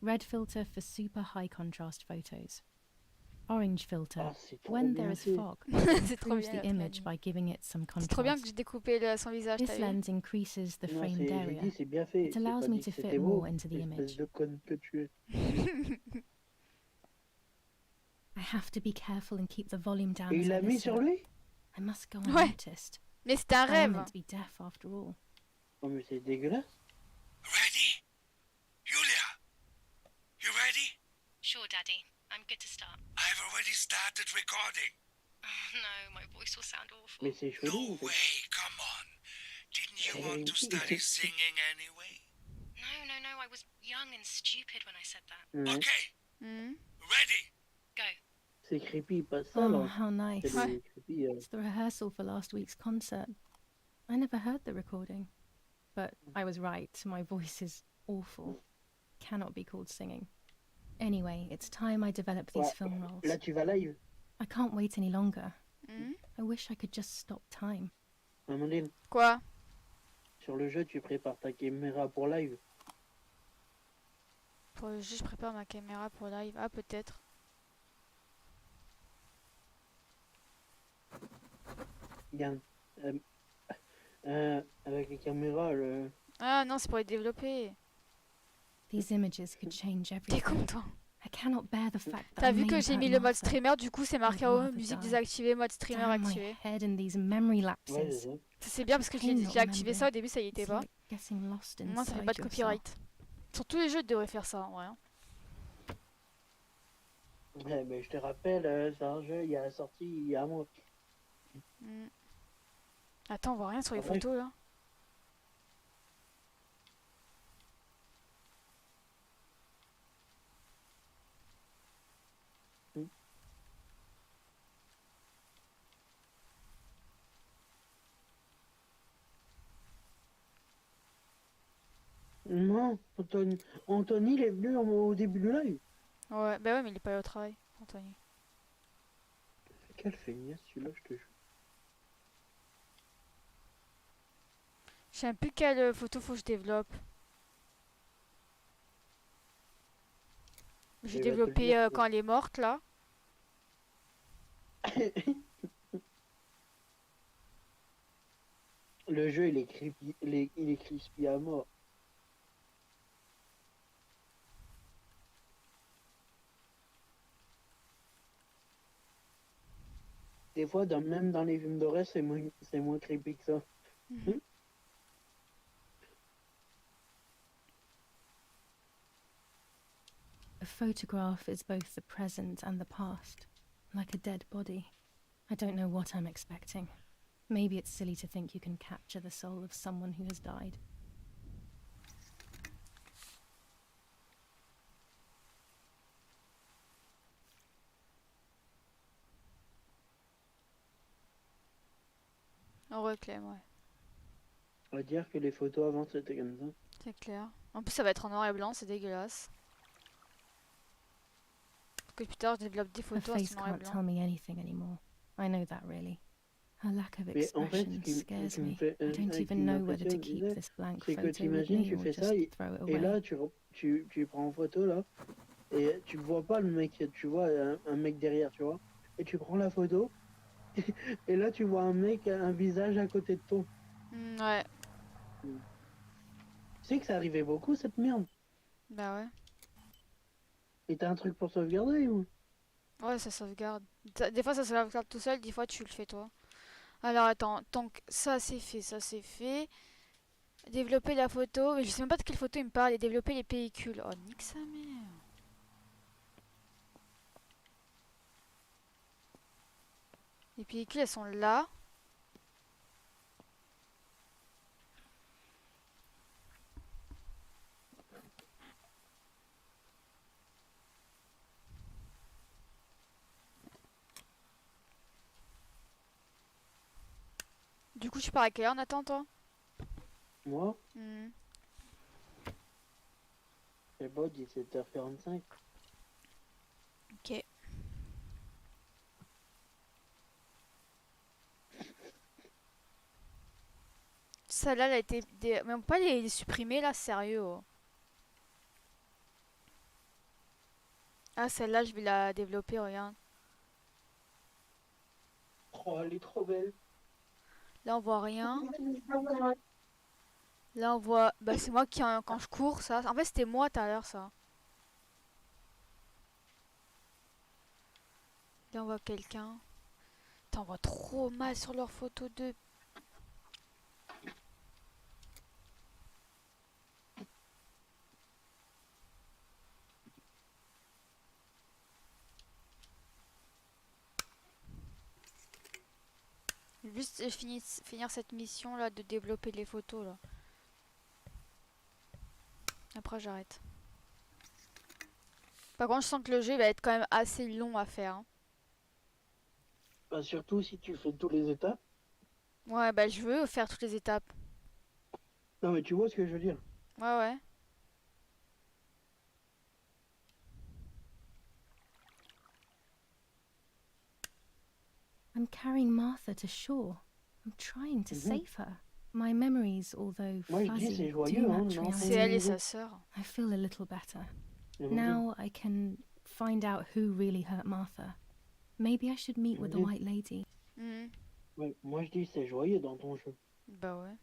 Red filter for super high contrast photos. Orange filter Ah, c'est trop when bien there is fait. fog. C'est trop Improves bien. the image by giving it some C'est trop bien que contrast. j'ai découpé son visage, t'as This vu? lens increases the Non, framed j'ai area. dit c'est bien fait. It J'ai allows pas me dit to que fit c'était more beau. into the Espèce image. de conne que tu es. I have to be careful and keep the volume down Et as il I l'a mis listen. sur lui? I must go Ouais. unnoticed. Mais c'était un I am rêve. meant to be deaf after all. Oh, mais c'est dégueulasse. Ready? Julia? You ready? Sure, Daddy. I'm good to start. I've already started recording. Oh no, my voice will sound awful. Mais c'est chelou. No en fait. way, come on. Didn't you want to study singing anyway? No, I was young and stupid when I said that. Ouais. Okay, Hmm. ready? Go. C'est creepy, pas ça Oh, là. how nice. C'est les creepy. It's the rehearsal for last week's concert. I never heard the recording. But I was right, my voice is awful. Cannot be called singing. Anyway, it's time I develop these Ouais. film roles. Là, tu vas live. I can't wait any longer. Hmm. I wish I could just stop time. Amandine, Quoi? sur le jeu, tu prépares ta caméra pour live. Pour le jeu, je prépare ma caméra pour live. Ah, peut-être. Regarde. Avec les caméras, Ah non, c'est pour les développer. These images could change T'es everything. content. I cannot bear the fact that T'as I vu may que have j'ai hurt mis le mode Martha. streamer, du coup c'est marqué en haut, musique désactivée, mode streamer Damn my activé. head in these memory ouais, lapses. C'est bien parce que Pain j'ai not activé ça, au remembering. début ça y était It's pas. like getting lost Moi ça fait inside pas de yourself. copyright. Sur tous les jeux, ils devraient faire ça en vrai. Hein. ouais, mais je te rappelle, c'est un jeu, il a sorti il y a un mois. Hmm. Attends, on voit rien sur les Ah ouais. photos là. Non, Anthony, il est venu au début du live. Ouais, bah ouais, mais il est pas allé au travail, Anthony. Quelle feignasse celui-là, je te jure. Je sais même plus quelle photo faut que je développe. J'ai Il va te le développé dire, quand elle est morte là. Le jeu, il est creepy, il est crispy à mort. Des fois, même dans les films d'horreur, c'est moins creepy que ça. A photograph is both the present and the past, like a dead body. I don't know what I'm expecting. Maybe it's silly to think you can capture the soul of someone who has died. On reclame, ouais. On va dire que les photos avant c'était comme ça. C'est clair. En plus, ça va être en noir et blanc, c'est dégueulasse. Parce que plus tard, je développe des Her photos en face noir et can't blanc. tell me anything anymore. I know that really. Her lack of Mais en fait, expression ce scares qui me me. fait, I don't qui even know whether to m'impressionne, keep disais, this blank c'est que photo with t'imagines, me tu or fais just ça, throw it et away. là, tu prends en photo, là, et tu vois pas le mec, tu vois un mec derrière, tu vois, et tu prends la photo, et là, tu vois un mec, un visage à côté de toi. Ouais, Tu sais que ça arrivait beaucoup, cette merde. bah ouais. Et t'as un truc pour sauvegarder, ou? Ouais, ça sauvegarde. Des fois, ça sauvegarde tout seul, des fois, tu le fais toi. Alors, attends, donc ça c'est fait, ça c'est fait. Développer la photo, mais je sais même pas de quelle photo il me parle. Et développer les pellicules. Oh, nique sa mère. Les pellicules, elles sont là. Du coup, tu pars à quelle heure, Nathan, toi? Moi, Hmm. c'est pas 17h45. Ok. Celle-là, elle a été... Mais on peut pas les supprimer, là, sérieux. Oh. Ah, celle-là, je vais la développer, regarde. Oh, elle est trop belle. Là, on voit rien. Là, on voit... Bah, c'est moi qui, quand je cours, ça. En fait, c'était moi tout à l'heure, ça. Là, on voit quelqu'un. Putain, on voit trop mal sur leurs photos de... Juste finir cette mission là de développer les photos là. Après j'arrête. Par contre je sens que le jeu va être quand même assez long à faire. Hein. Bah, surtout si tu fais toutes les étapes. Ouais bah je veux faire toutes les étapes. Non mais tu vois ce que je veux dire. Ouais ouais. I'm carrying Martha to shore. I'm trying to save her. My memories, although Moi, je dis fuzzy, c'est do joyeux, hein, match non, C'est elle et reality. sa sœur. I feel a little better. Amandine. Now I can find out who really hurt Martha. Maybe I should meet with the Amandine. White Lady. Mhm. Ouais, moi, je dis c'est joyeux dans ton jeu. Bah ouais.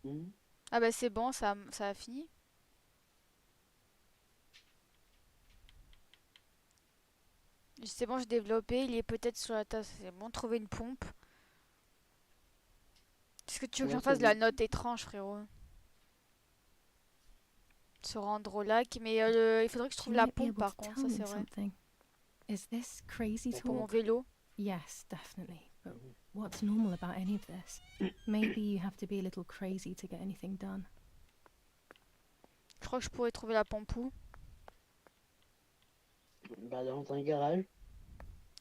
Mhm. Ah bah c'est bon, ça a fini. C'est bon, j'ai développé. Il est peut-être sur la tasse. C'est bon, trouver une pompe. Est-ce que tu veux que Ouais, j'en fasse c'est de la bon. note étrange, frérot? Se rendre au lac. Mais il faudrait que je She trouve la might be pompe able par to contre, tell ça me c'est vrai. something. Is this crazy Pour mon talk? vélo. Yes, definitely. But what's normal about any of this? Maybe you have to be a little crazy to get anything done. Je crois que je pourrais trouver la pompe où? Bah, dans un garage.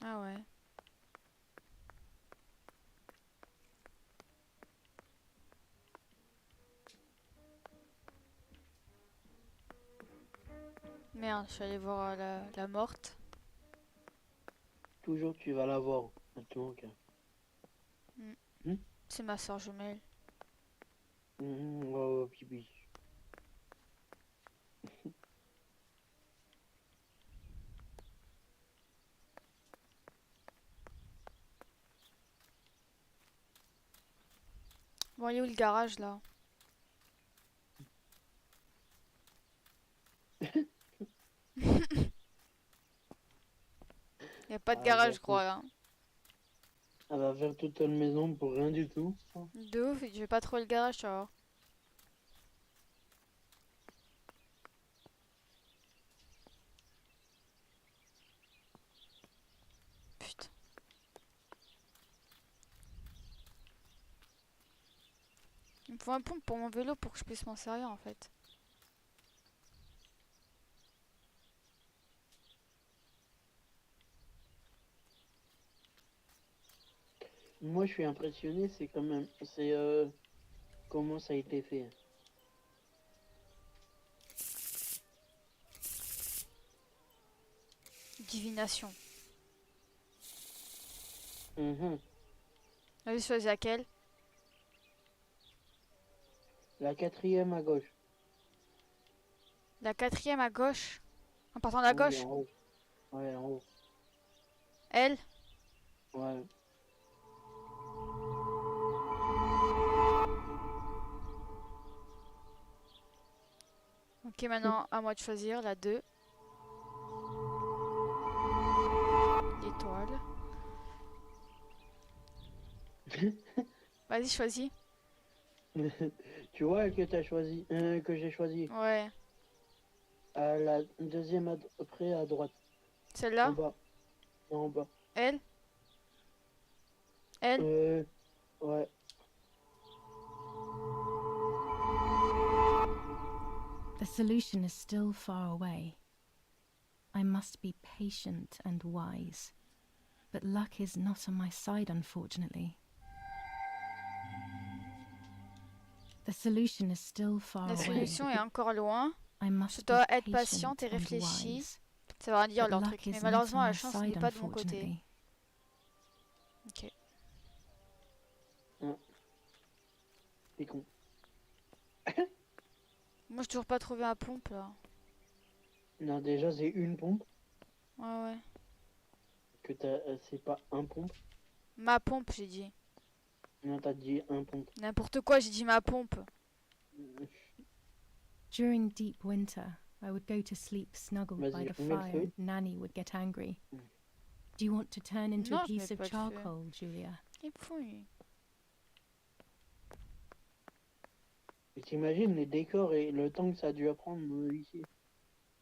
Ah ouais. Merde, je suis allée voir la morte. Toujours, tu vas l'avoir. Elle te manque. C'est ma soeur jumelle. Oh, pipi. Bon, il est où le garage là? Y a pas de Ah, garage, je bah, crois là. Elle va faire toute une maison pour rien du tout. De ouf, je vais pas trouver le garage, tu vois. Putain. Il me faut un pompe pour mon vélo pour que je puisse m'en servir en fait. Moi, je suis impressionné, c'est quand même... C'est... comment ça a été fait. Divination. Mhm. Vas-y, choisis laquelle? La 4e à gauche. La 4e à gauche. En partant de la Oui, gauche. en haut. Ouais, en haut. Elle. Ouais. Ok, maintenant à moi de choisir la 2. L'étoile. Vas-y, choisis. Tu vois que t'as choisi, que j'ai choisi. Ouais. La deuxième après à droite. En Celle-là? bas. Non, en bas. Elle? Elle? Ouais. The solution is still far away. I must be patient and wise. But luck is not on my side, unfortunately. The solution is still far La away. solution est encore loin. I Je must dois be être patient patiente et and réfléchie. wise. Ça va rien dire But leur luck truc. Mais is malheureusement, not on la my chance side, n'est pas de mon côté. unfortunately. Ok. C'est con. Moi, j'ai toujours pas trouvé un pompe là. Non, déjà, c'est une pompe. Ouais, ouais. Que t'as... c'est pas un pompe. Ma pompe, j'ai dit. Non, t'as dit un pompe. N'importe quoi, j'ai dit ma pompe. During deep winter, I would go to sleep snuggled by Vas-y, the remets le fire feu. and Nanny would get angry. Do you want to turn into Non, a je mets piece of pas le feu. charcoal, Julia? Il me faut lui. Et t'imagines les décors et le temps que ça a dû apprendre ici.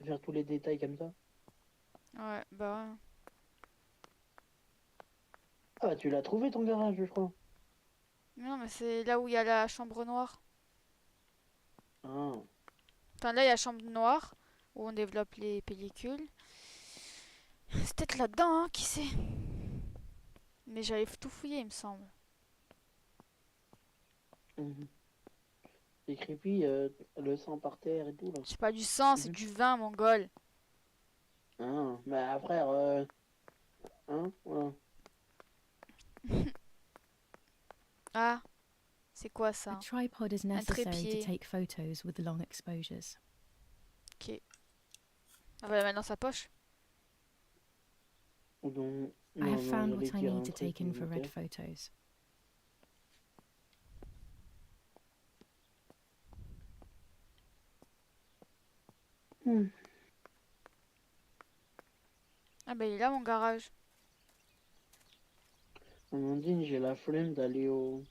De faire tous les détails comme ça. Ouais, bah ouais. Ah bah tu l'as trouvé ton garage, je crois. Non, mais c'est là où il y a la chambre noire. Ah. Enfin, là, il y a la chambre noire où on développe les pellicules. C'est peut-être là-dedans, hein, qui sait. Mais j'avais tout fouillé, il me semble. C'est creepy, le sang par terre et tout là. C'est pas du sang, c'est du vin, mongol. Ah, bah frère, hein, voilà. Ah, c'est quoi A ça? tripod is necessary trépied. to take photos with long exposures. Ok. Ah, voilà, maintenant sa poche. Donc, I non, have non, found j'allais what I dire need un to truc, take in mais for red ok. photos. Ah bah il est là mon garage. Amandine, j'ai la flemme d'aller au...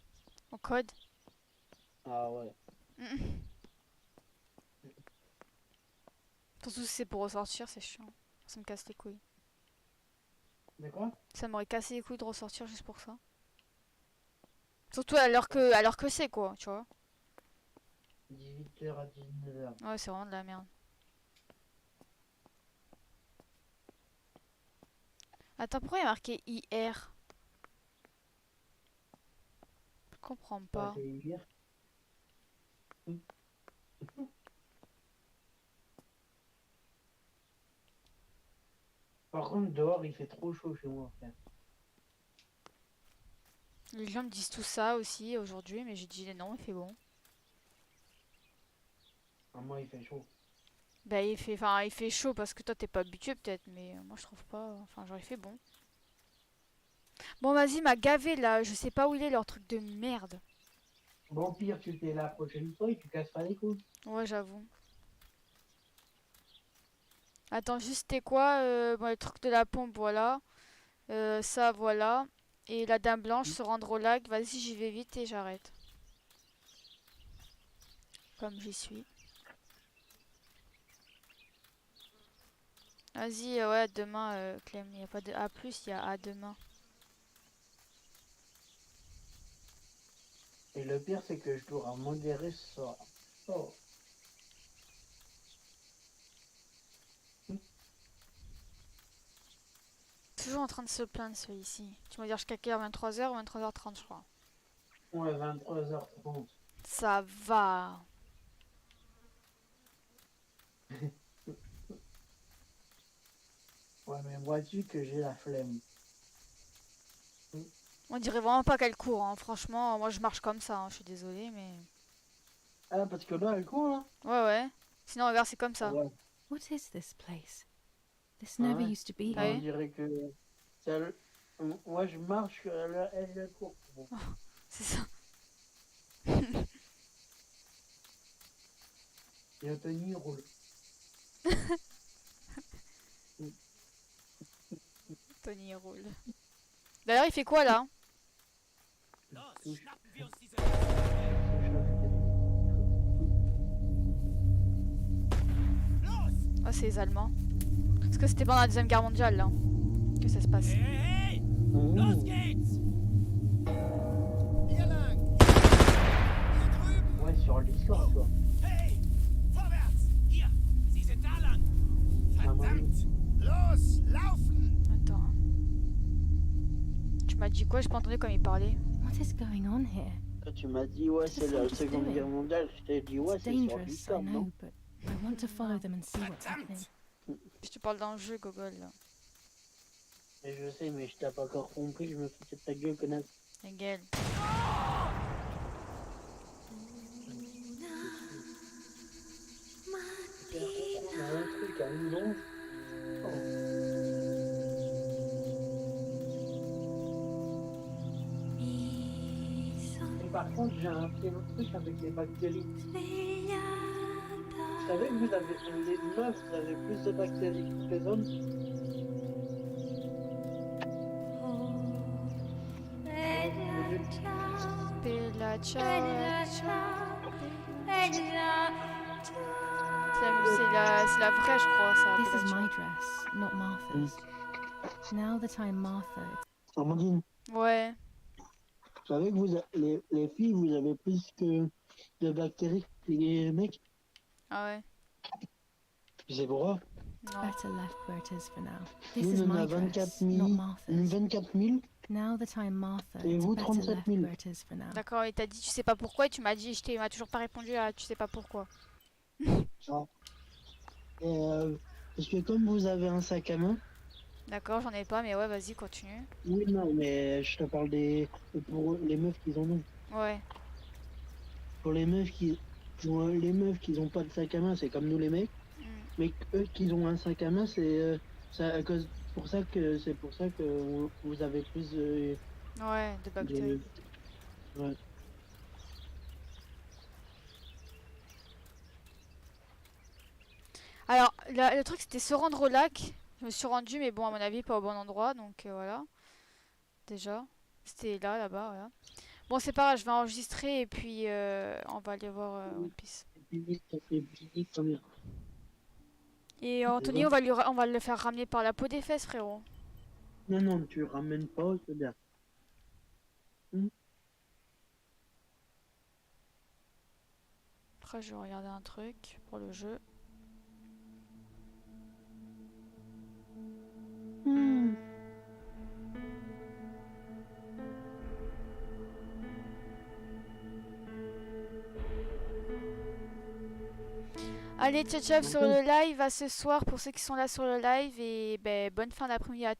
Au code. Ah ouais. Surtout si c'est pour ressortir, c'est chiant. Ça me casse les couilles. De quoi? Ça m'aurait cassé les couilles de ressortir juste pour ça. Surtout alors que c'est quoi, tu vois. 18h à 19h. Ouais, c'est vraiment de la merde. Attends, pourquoi il y a marqué IR? Je comprends pas. C'est hier. Par contre, dehors, il fait trop chaud chez moi, frère. Les gens me disent tout ça aussi aujourd'hui, mais j'ai dit non, il fait bon. Ah, moi, il fait chaud. Bah il fait chaud parce que toi t'es pas habitué peut-être, mais moi je trouve pas. Enfin genre il fait bon. Bon vas-y, m'a gavé là, je sais pas où il est leur truc de merde. Bon, pire, tu t'es la prochaine fois et tu casses pas les couilles. Ouais j'avoue. Attends, juste c'était quoi bon, le truc de la pompe, voilà. Ça voilà. Et la dame blanche se rendre au lac. Vas-y, j'y vais vite et j'arrête. Comme j'y suis. Vas-y, ouais, à demain, Clem. Il n'y a pas de A+, il y a à demain. Et le pire, c'est que je dois modérer ce soir. Oh. Toujours en train de se plaindre celui-ci. Tu m'as dit jusqu'à quelle heure? 23h ou 23h30 je crois. Ouais, 23h30. Ça va. Ouais, mais vois-tu que j'ai la flemme. On dirait vraiment pas qu'elle court, hein. Franchement, moi je marche comme ça, hein. Je suis désolée, mais... Ah, parce que là, elle court, là. Ouais, ouais. Sinon, regarde, c'est comme ça. Ouais. What is this place? This Ah never ouais. used to be Ah On oui? dirait que... Moi, je marche, elle court. Bon. C'est ça. Et Anthony roule. Tony roule. D'ailleurs, il fait quoi là? Ah, c'est les Allemands. Parce que c'était pendant la Deuxième Guerre mondiale là que ça se passe. Ouais, sur l'histoire, toi. Attends. Hein. Tu m'as dit quoi? J'ai pas entendu comme il parlait. What is going on here? Tu m'as dit, ouais, c'est la Seconde Guerre mondiale. Je t'ai dit, ouais, It's c'est sur dangerous, I l'histoire, know, non? but I want to follow them and see what's happening. Je te parle d'un jeu, Gogol. Là. Mais je sais, mais je t'ai pas encore compris, je me foutais de ta gueule, connasse. La gueule. Il y a un truc à une longe. Et par contre, j'ai un petit truc avec les bactéries. Vous savez que vous avez, les meufs, vous avez plus de bactéries que les hommes? Bella ciao, ciao. C'est la vraie, je crois, ça. This Bella is ciao. my dress, not Martha's. Now that I'm Martha, Amandine, Ouais. vous savez que vous les filles, vous avez plus que de bactéries que les mecs? Ah ouais. C'est pourquoi? Non. better left where it is for now. This Nous, is on en my a dress, 24 not 000. Martha's. 24 000. Now that I'm Martha, Et it's vous, better 37 left 000. where it is for now. D'accord, il t'a dit tu sais pas pourquoi et tu m'as dit, il m'a toujours pas répondu à tu sais pas pourquoi. Ah. Et parce que comme vous avez un sac à main, D'accord, j'en ai pas, mais ouais, vas-y, continue. Oui, non, mais je te parle des... pour les meufs qui en ont. Ouais. Pour les meufs qui... Pour les meufs qui ont pas de sac à main, c'est comme nous les mecs. Mais eux qui ont un sac à main, c'est ça, pour ça que vous avez plus Ouais, de bactéries. Ouais. Alors, le truc c'était se rendre au lac. Je me suis rendue, mais bon, à mon avis, pas au bon endroit, donc voilà. Déjà, c'était là, là-bas, voilà. Bon, c'est pas grave, je vais enregistrer et puis on va aller voir One Piece. Et Anthony, on va le faire ramener par la peau des fesses, frérot. Non, non, tu ramènes pas, c'est bien. Après, je vais regarder un truc pour le jeu. Allez, ciao ciao sur le live, à ce soir pour ceux qui sont là sur le live et ben, bonne fin d'après-midi à